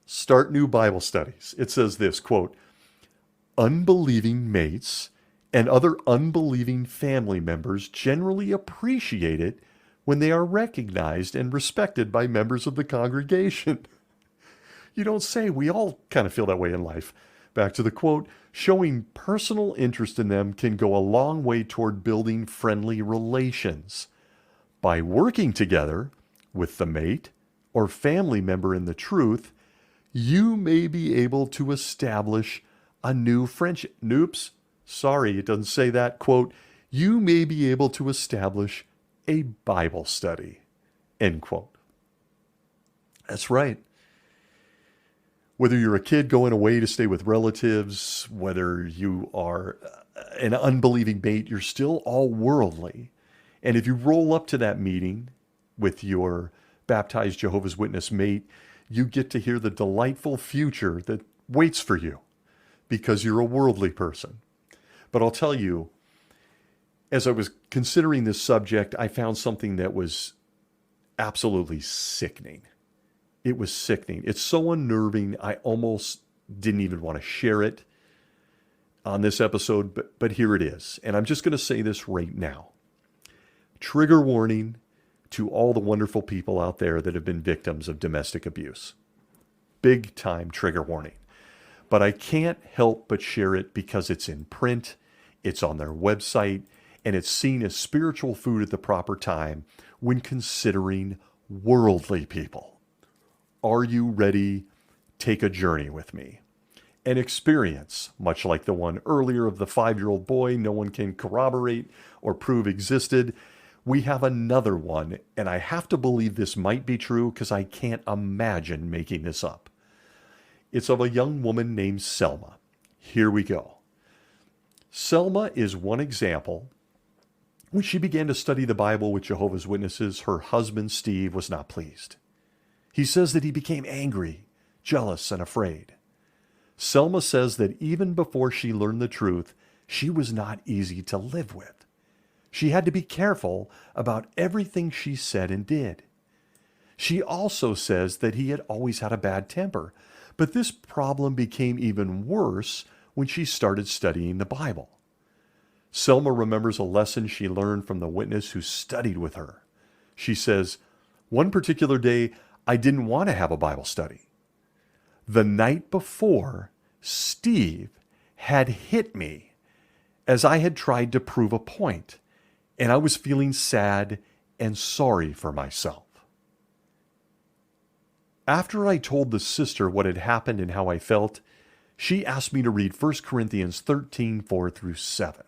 Start new Bible studies. It says this, quote, unbelieving mates and other unbelieving family members generally appreciate it when they are recognized and respected by members of the congregation. You don't say. We all kind of feel that way in life. Back to the quote, showing personal interest in them can go a long way toward building friendly relations. By working together with the mate or family member in the truth, you may be able to establish a new friendship. Noops. Sorry, it doesn't say that. Quote, you may be able to establish a Bible study. End quote. That's right. Whether you're a kid going away to stay with relatives, whether you are an unbelieving mate, you're still all worldly. And if you roll up to that meeting with your baptized Jehovah's Witness mate, you get to hear the delightful future that waits for you because you're a worldly person. But I'll tell you, as I was considering this subject, I found something that was absolutely sickening. It was sickening. It's so unnerving, I almost didn't even want to share it on this episode, but here it is. And I'm just going to say this right now. Trigger warning to all the wonderful people out there that have been victims of domestic abuse. Big time trigger warning. But I can't help but share it because it's in print, it's on their website, and it's seen as spiritual food at the proper time when considering worldly people. Are you ready? Take a journey with me. An experience, much like the one earlier of the 5-year-old boy no one can corroborate or prove existed. We have another one, and I have to believe this might be true because I can't imagine making this up. It's of a young woman named Selma. Here we go. Selma is one example. When she began to study the Bible with Jehovah's Witnesses, her husband, Steve, was not pleased. He says that he became angry, jealous, and afraid. Selma says that even before she learned the truth, she was not easy to live with. She had to be careful about everything she said and did. She also says that he had always had a bad temper, but this problem became even worse when she started studying the Bible. Selma remembers a lesson she learned from the witness who studied with her. She says, "One particular day, I didn't want to have a Bible study. The night before, Steve had hit me as I had tried to prove a point, and I was feeling sad and sorry for myself. After I told the sister what had happened and how I felt, she asked me to read 1 Corinthians 13, 4 through 7.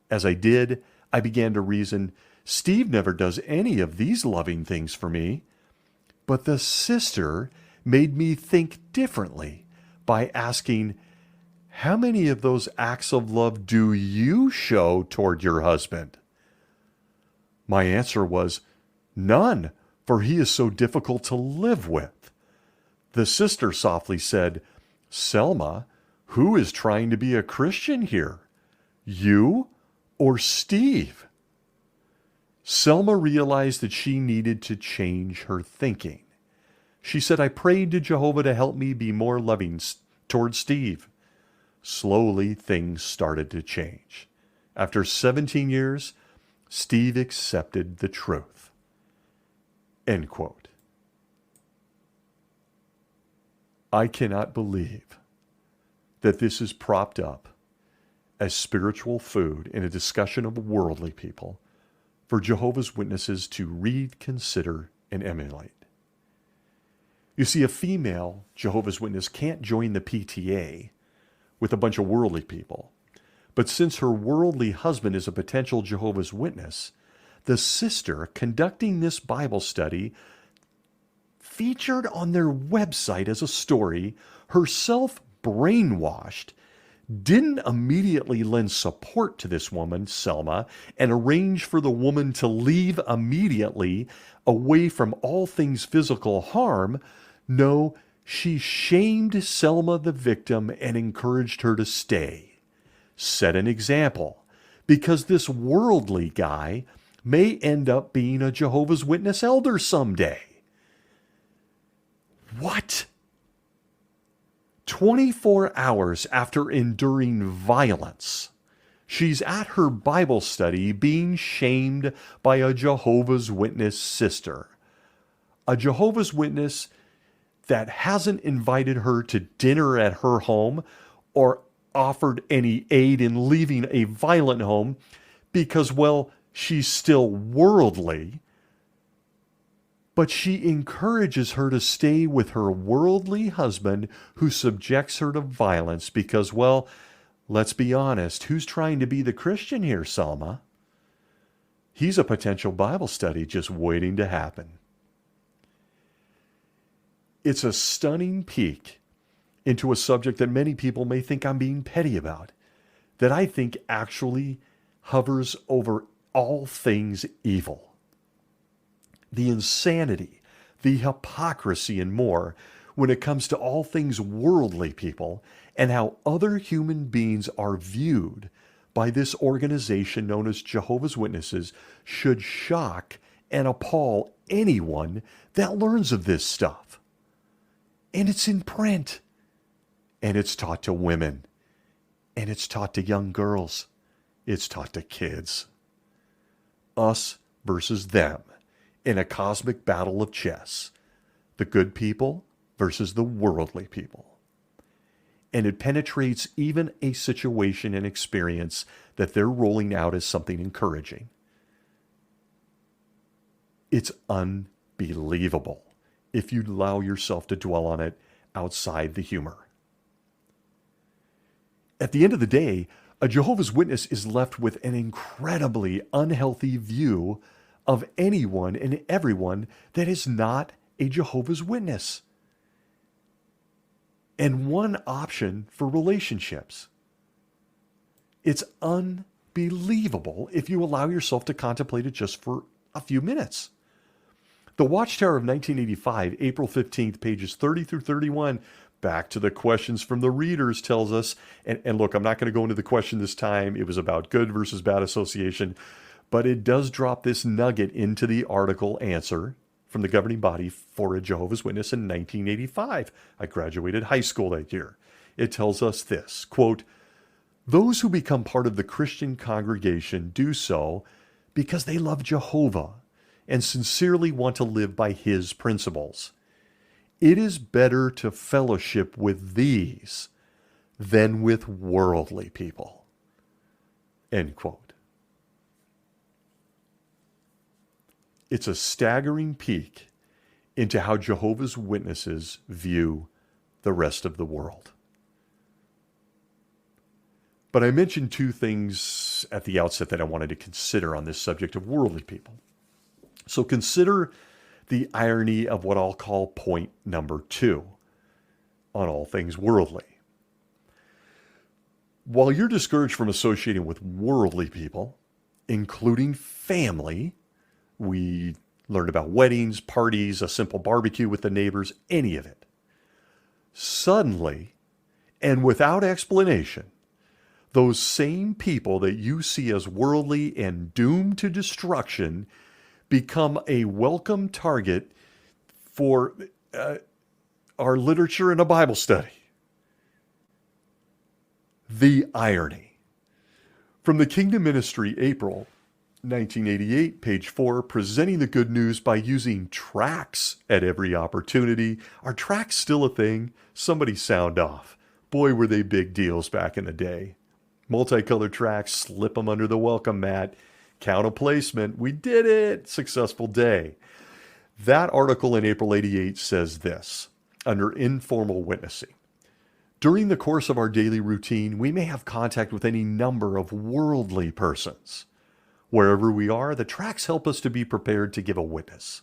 As I did, I began to reason, Steve never does any of these loving things for me. But the sister made me think differently by asking, how many of those acts of love do you show toward your husband? My answer was, none, for he is so difficult to live with. The sister softly said, Selma, who is trying to be a Christian here? You or Steve? Selma realized that she needed to change her thinking. She said, I prayed to Jehovah to help me be more loving toward Steve. Slowly, things started to change. After 17 years, Steve accepted the truth. End quote. I cannot believe that this is propped up as spiritual food in a discussion of worldly people for Jehovah's Witnesses to read, consider, and emulate. You see, a female Jehovah's Witness can't join the PTA with a bunch of worldly people. But since her worldly husband is a potential Jehovah's Witness, the sister conducting this Bible study featured on their website as a story, herself brainwashed, didn't immediately lend support to this woman, Selma, and arrange for the woman to leave immediately away from all things physical harm. No, she shamed Selma, the victim, and encouraged her to stay. Set an example, because this worldly guy may end up being a Jehovah's Witness elder someday. What? 24 hours after enduring violence, she's at her Bible study being shamed by a Jehovah's Witness sister. A Jehovah's Witness that hasn't invited her to dinner at her home or offered any aid in leaving a violent home because, well, she's still worldly. But she encourages her to stay with her worldly husband who subjects her to violence because, well, let's be honest, who's trying to be the Christian here, Selma? He's a potential Bible study just waiting to happen. It's a stunning peek into a subject that many people may think I'm being petty about, that I think actually hovers over all things evil. The insanity, the hypocrisy, and more when it comes to all things worldly people and how other human beings are viewed by this organization known as Jehovah's Witnesses should shock and appall anyone that learns of this stuff. And it's in print. And it's taught to women. And it's taught to young girls. It's taught to kids. Us versus them in a cosmic battle of chess. The good people versus the worldly people. And it penetrates even a situation and experience that they're rolling out as something encouraging. It's unbelievable if you allow yourself to dwell on it outside the humor. At the end of the day, a Jehovah's Witness is left with an incredibly unhealthy view of anyone and everyone that is not a Jehovah's Witness. And one option for relationships. It's unbelievable if you allow yourself to contemplate it just for a few minutes. The Watchtower of 1985, April 15th, pages 30 through 31, back to the questions from the readers, tells us, and look, I'm not going to go into the question this time. It was about good versus bad association, but it does drop this nugget into the article answer from the governing body for a Jehovah's Witness in 1985. I graduated high school that year. It tells us this, quote, "Those who become part of the Christian congregation do so because they love Jehovah and sincerely want to live by his principles. It is better to fellowship with these than with worldly people." End quote. It's a staggering peek into how Jehovah's Witnesses view the rest of the world. But I mentioned two things at the outset that I wanted to consider on this subject of worldly people. So consider the irony of what I'll call point number 2 on all things worldly. While you're discouraged from associating with worldly people, including family, we learned about weddings, parties, a simple barbecue with the neighbors, any of it. Suddenly, and without explanation, those same people that you see as worldly and doomed to destruction become a welcome target for our literature and a Bible study. The irony. From the Kingdom Ministry, April 1988, page 4, presenting the good news by using tracts at every opportunity. Are tracts still a thing? Somebody sound off. Boy, were they big deals back in the day. Multicolored tracts, slip them under the welcome mat. Count a placement. We did it. Successful day. That article in April 88 says this, under informal witnessing. During the course of our daily routine, we may have contact with any number of worldly persons. Wherever we are, the tracts help us to be prepared to give a witness.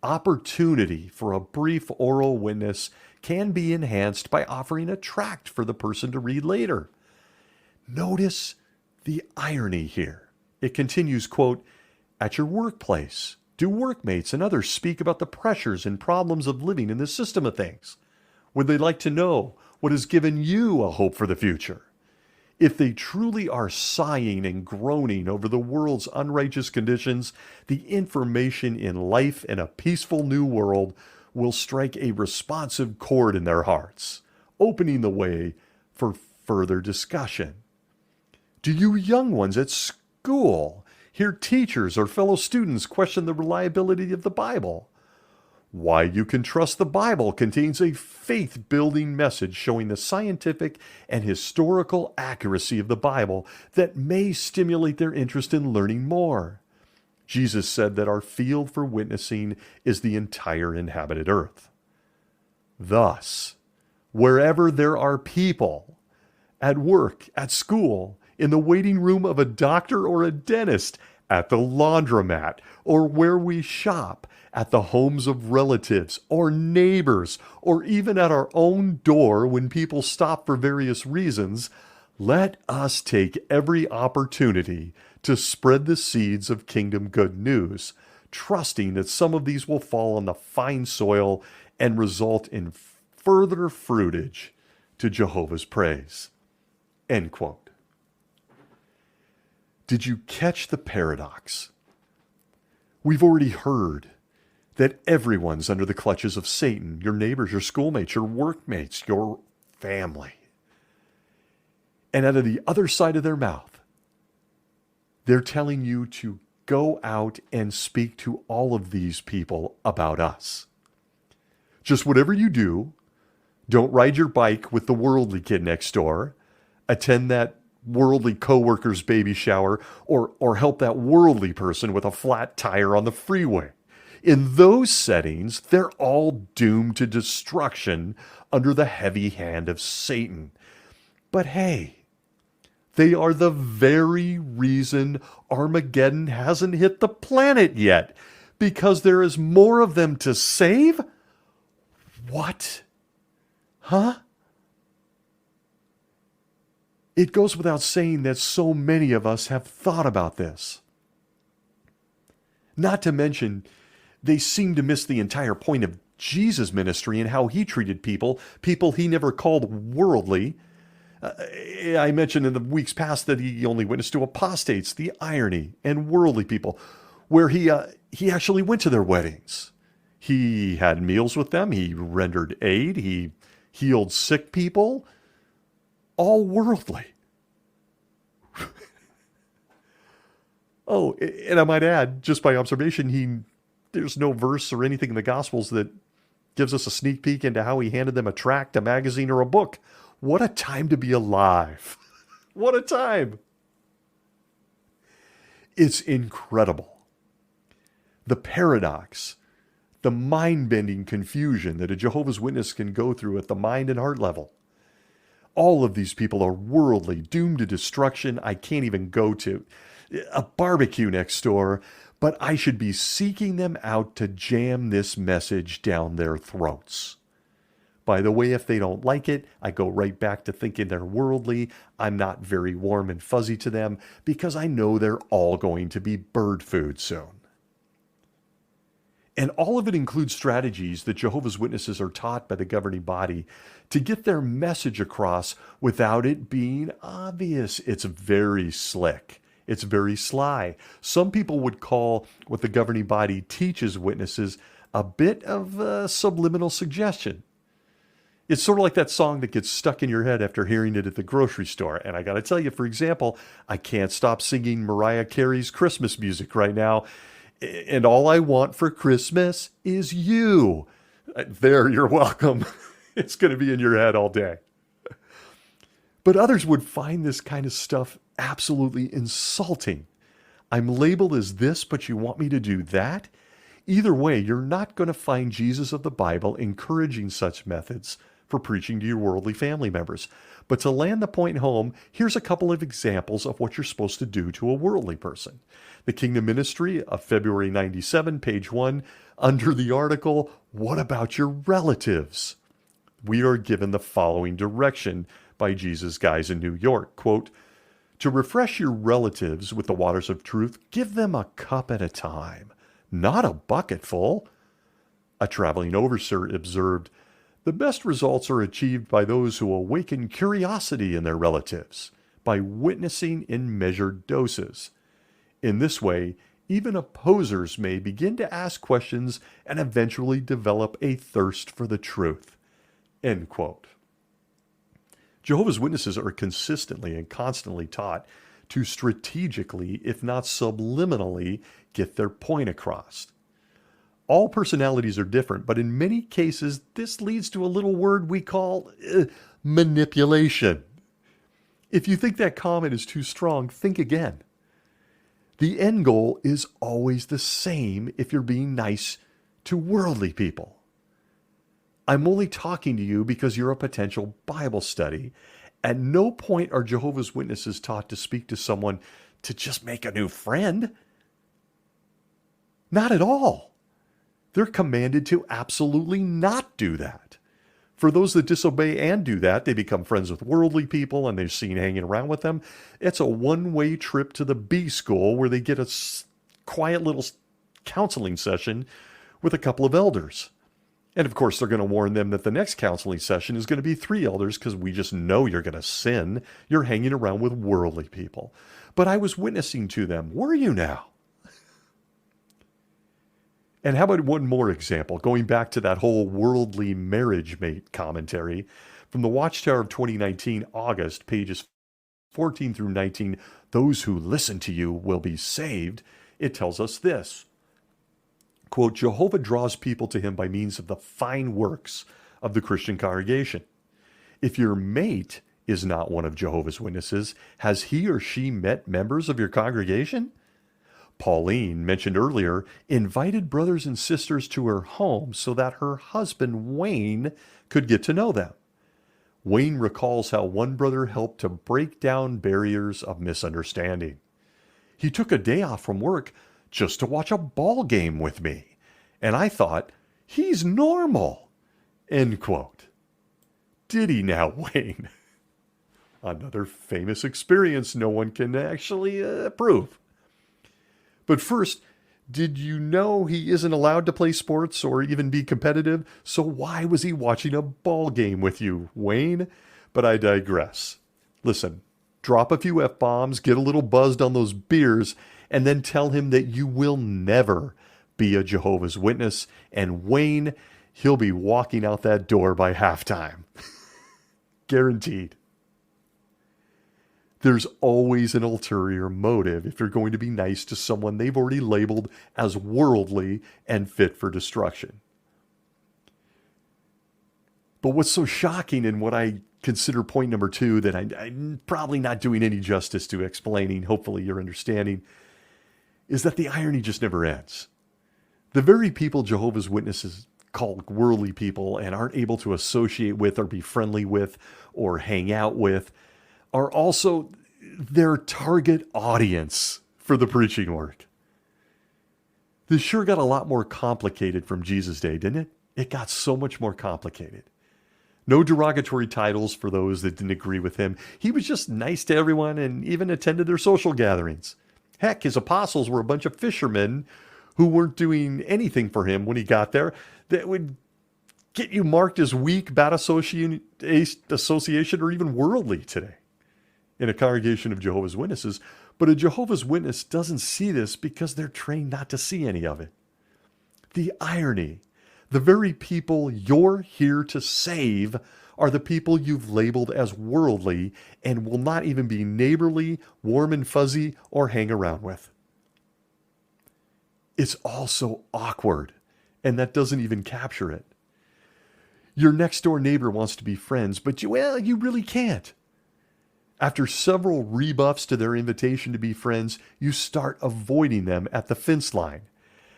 Opportunity for a brief oral witness can be enhanced by offering a tract for the person to read later. Notice the irony here. It continues, quote, "At your workplace, do workmates and others speak about the pressures and problems of living in this system of things? Would they like to know what has given you a hope for the future? If they truly are sighing and groaning over the world's unrighteous conditions, the information in life in a peaceful new world will strike a responsive chord in their hearts, opening the way for further discussion. Do you young ones at school hear teachers or fellow students question the reliability of the Bible? Why You Can Trust the Bible contains a faith-building message showing the scientific and historical accuracy of the Bible that may stimulate their interest in learning more. Jesus said that our field for witnessing is the entire inhabited earth. Thus, wherever there are people, at work, at school, in the waiting room of a doctor or a dentist, at the laundromat, or where we shop, at the homes of relatives or neighbors, or even at our own door when people stop for various reasons, let us take every opportunity to spread the seeds of kingdom good news, trusting that some of these will fall on the fine soil and result in further fruitage to Jehovah's praise." End quote. Did you catch the paradox? We've already heard that everyone's under the clutches of Satan, your neighbors, your schoolmates, your workmates, your family. And out of the other side of their mouth, they're telling you to go out and speak to all of these people about us. Just whatever you do, don't ride your bike with the worldly kid next door, attend that worldly coworker's baby shower, or help that worldly person with a flat tire on the freeway. In those settings, they're all doomed to destruction under the heavy hand of Satan. But hey, they are the very reason Armageddon hasn't hit the planet yet, because there is more of them to save? What? Huh? It goes without saying that so many of us have thought about this. Not to mention, they seem to miss the entire point of Jesus' ministry and how he treated people he never called worldly. I mentioned in the weeks past that he only witnessed to apostates, the irony, and worldly people, where he actually went to their weddings. He had meals with them. He rendered aid. He healed sick people. All worldly. Oh, and I might add, just by observation, there's no verse or anything in the Gospels that gives us a sneak peek into how he handed them a tract, a magazine, or a book. What a time to be alive. What a time. It's incredible. The paradox, the mind-bending confusion that a Jehovah's Witness can go through at the mind and heart level. All of these people are worldly, doomed to destruction. I can't even go to a barbecue next door, but I should be seeking them out to jam this message down their throats. By the way, if they don't like it, I go right back to thinking they're worldly. I'm not very warm and fuzzy to them because I know they're all going to be bird food soon. And all of it includes strategies that Jehovah's Witnesses are taught by the governing body to get their message across without it being obvious. It's very slick. It's very sly. Some people would call what the governing body teaches witnesses a bit of subliminal suggestion. It's sort of like that song that gets stuck in your head after hearing it at the grocery store. And I got to tell you, for example, I can't stop singing Mariah Carey's Christmas music right now. And all I want for Christmas is you. There, you're welcome. It's going to be in your head all day. But others would find this kind of stuff absolutely insulting. I'm labeled as this, but you want me to do that? Either way, you're not going to find Jesus of the Bible encouraging such methods for preaching to your worldly family members. But to land the point home, here's a couple of examples of what you're supposed to do to a worldly person. The Kingdom Ministry of February 97, page 1, under the article, What About Your Relatives? We are given the following direction by Jesus Guys in New York. Quote, to refresh your relatives with the waters of truth, give them a cup at a time, not a bucketful. A traveling overseer observed, the best results are achieved by those who awaken curiosity in their relatives, by witnessing in measured doses. In this way, even opposers may begin to ask questions and eventually develop a thirst for the truth. End quote. Jehovah's Witnesses are consistently and constantly taught to strategically, if not subliminally, get their point across. All personalities are different, but in many cases, this leads to a little word we call manipulation. If you think that comment is too strong, think again. The end goal is always the same if you're being nice to worldly people. I'm only talking to you because you're a potential Bible study. At no point are Jehovah's Witnesses taught to speak to someone to just make a new friend. Not at all. They're commanded to absolutely not do that. For those that disobey and do that, they become friends with worldly people and they're seen hanging around with them. It's a one-way trip to the B school where they get a quiet little counseling session with a couple of elders. And of course, they're going to warn them that the next counseling session is going to be 3 elders because we just know you're going to sin. You're hanging around with worldly people. But I was witnessing to them. Were you now? And how about one more example, going back to that whole worldly marriage mate commentary from the Watchtower of 2019, August, pages 14 through 19, those who listen to you will be saved. It tells us this. Quote, Jehovah draws people to him by means of the fine works of the Christian congregation. If your mate is not one of Jehovah's Witnesses, has he or she met members of your congregation? Pauline, mentioned earlier, invited brothers and sisters to her home so that her husband, Wayne, could get to know them. Wayne recalls how one brother helped to break down barriers of misunderstanding. He took a day off from work just to watch a ball game with me. And I thought, he's normal. End quote. Did he now, Wayne? Another famous experience no one can actually prove. But first, did you know he isn't allowed to play sports or even be competitive? So why was he watching a ball game with you, Wayne? But I digress. Listen, drop a few F-bombs, get a little buzzed on those beers, and then tell him that you will never be a Jehovah's Witness, and Wayne, he'll be walking out that door by halftime. Guaranteed. There's always an ulterior motive if you're going to be nice to someone they've already labeled as worldly and fit for destruction. But what's so shocking, and what I consider point number 2 that I'm probably not doing any justice to explaining, hopefully you're understanding, is that the irony just never ends. The very people Jehovah's Witnesses call worldly people and aren't able to associate with or be friendly with or hang out with are also their target audience for the preaching work. This sure got a lot more complicated from Jesus' day, didn't it? It got so much more complicated. No derogatory titles for those that didn't agree with him. He was just nice to everyone and even attended their social gatherings. Heck, his apostles were a bunch of fishermen who weren't doing anything for him when he got there that would get you marked as weak, bad association, or even worldly today in a congregation of Jehovah's Witnesses. But a Jehovah's Witness doesn't see this because they're trained not to see any of it. The irony, the very people you're here to save are the people you've labeled as worldly and will not even be neighborly, warm and fuzzy, or hang around with. It's all so awkward, and that doesn't even capture it. Your next door neighbor wants to be friends, but you really can't. After several rebuffs to their invitation to be friends, you start avoiding them at the fence line.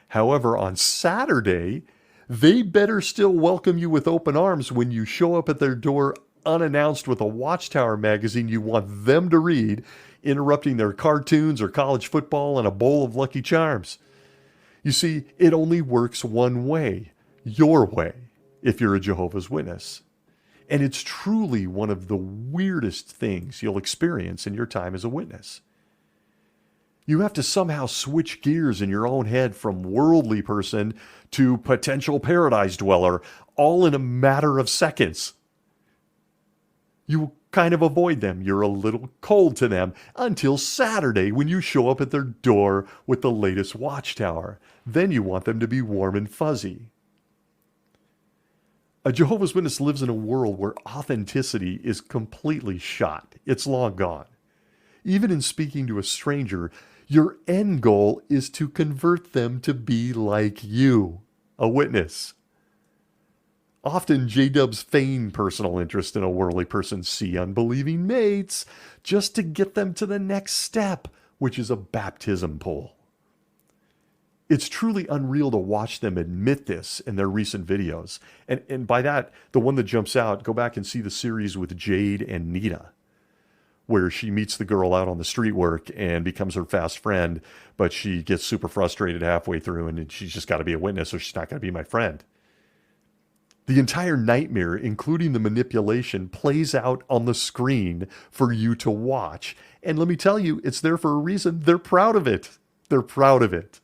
However, on Saturday, they better still welcome you with open arms when you show up at their door unannounced with a Watchtower magazine you want them to read, interrupting their cartoons or college football and a bowl of Lucky Charms. You see, it only works one way, your way, if you're a Jehovah's Witness. And it's truly one of the weirdest things you'll experience in your time as a witness. You have to somehow switch gears in your own head from worldly person to potential paradise dweller, all in a matter of seconds. You kind of avoid them. You're a little cold to them until Saturday when you show up at their door with the latest Watchtower. Then you want them to be warm and fuzzy. A Jehovah's Witness lives in a world where authenticity is completely shot. It's long gone. Even in speaking to a stranger, your end goal is to convert them to be like you, a witness. Often, J-dubs feign personal interest in a worldly person, see unbelieving mates, just to get them to the next step, which is a baptism pool. It's truly unreal to watch them admit this in their recent videos. And by that, the one that jumps out, go back and see the series with Jade and Nita, where she meets the girl out on the street work and becomes her fast friend, but she gets super frustrated halfway through and she's just got to be a witness or she's not going to be my friend. The entire nightmare, including the manipulation, plays out on the screen for you to watch. And let me tell you, it's there for a reason. They're proud of it. They're proud of it.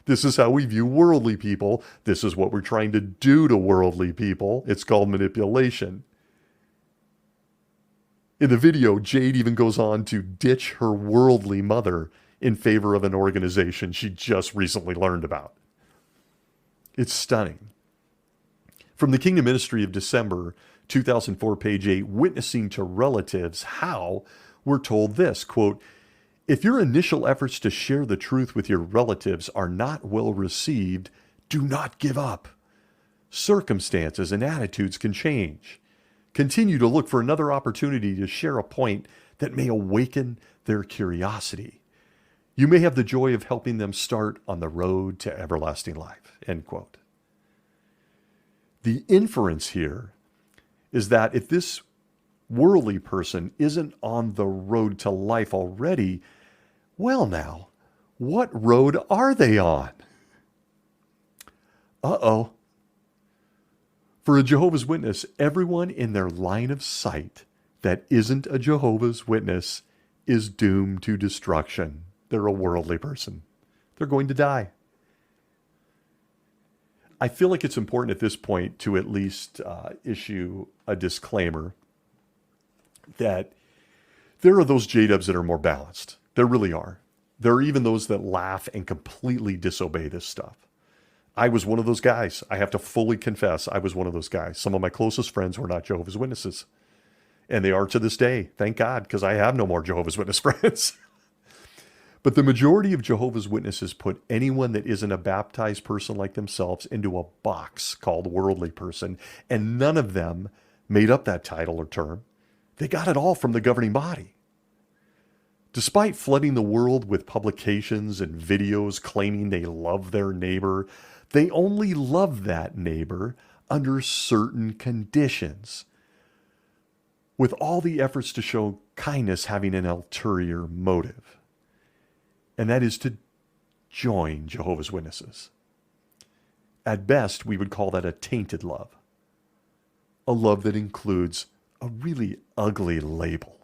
This is how we view worldly people. This is what we're trying to do to worldly people. It's called manipulation. In the video, Jade even goes on to ditch her worldly mother in favor of an organization she just recently learned about. It's stunning. From the Kingdom Ministry of December 2004, page 8, Witnessing to Relatives, How, we're told this, quote, "If your initial efforts to share the truth with your relatives are not well received, do not give up. Circumstances and attitudes can change. Continue to look for another opportunity to share a point that may awaken their curiosity. You may have the joy of helping them start on the road to everlasting life." End quote. The inference here is that if this worldly person isn't on the road to life already, well now, what road are they on? Uh-oh. For a Jehovah's Witness, everyone in their line of sight that isn't a Jehovah's Witness is doomed to destruction. They're a worldly person. They're going to die. I feel like it's important at this point to at least issue a disclaimer that there are those J-dubs that are more balanced. There really are. There are even those that laugh and completely disobey this stuff. I was one of those guys. I have to fully confess, I was one of those guys. Some of my closest friends were not Jehovah's Witnesses. And they are to this day. Thank God, because I have no more Jehovah's Witness friends. But the majority of Jehovah's Witnesses put anyone that isn't a baptized person like themselves into a box called worldly person. And none of them made up that title or term. They got it all from the governing body. Despite flooding the world with publications and videos claiming they love their neighbor, they only love that neighbor under certain conditions, with all the efforts to show kindness having an ulterior motive, and that is to join Jehovah's Witnesses. At best, we would call that a tainted love, a love that includes a really ugly label.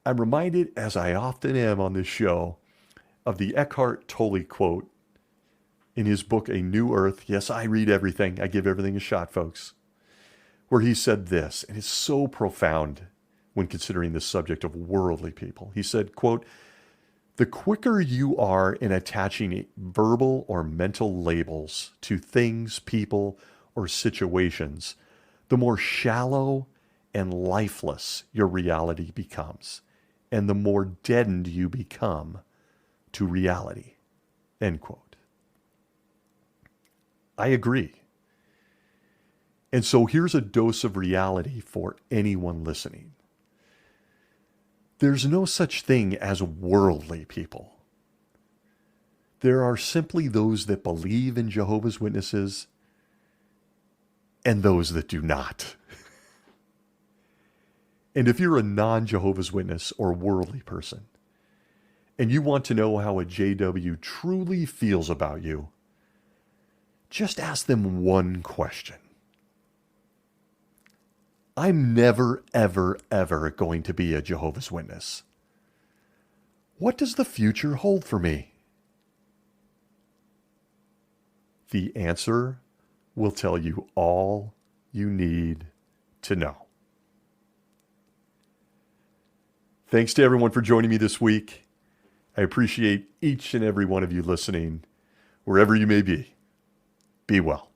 I'm reminded, as I often am on this show, of the Eckhart Tolle quote in his book, A New Earth. Yes, I read everything. I give everything a shot, folks. Where he said this, and it's so profound when considering the subject of worldly people. He said, quote, "The quicker you are in attaching verbal or mental labels to things, people, or situations, the more shallow and lifeless your reality becomes, and the more deadened you become to reality." End quote. I agree. And so here's a dose of reality for anyone listening. There's no such thing as worldly people. There are simply those that believe in Jehovah's Witnesses and those that do not. And if you're a non-Jehovah's Witness or worldly person, and you want to know how a JW truly feels about you, just ask them one question. I'm never, ever, ever going to be a Jehovah's Witness. What does the future hold for me? The answer will tell you all you need to know. Thanks to everyone for joining me this week. I appreciate each and every one of you listening, wherever you may be. Be well.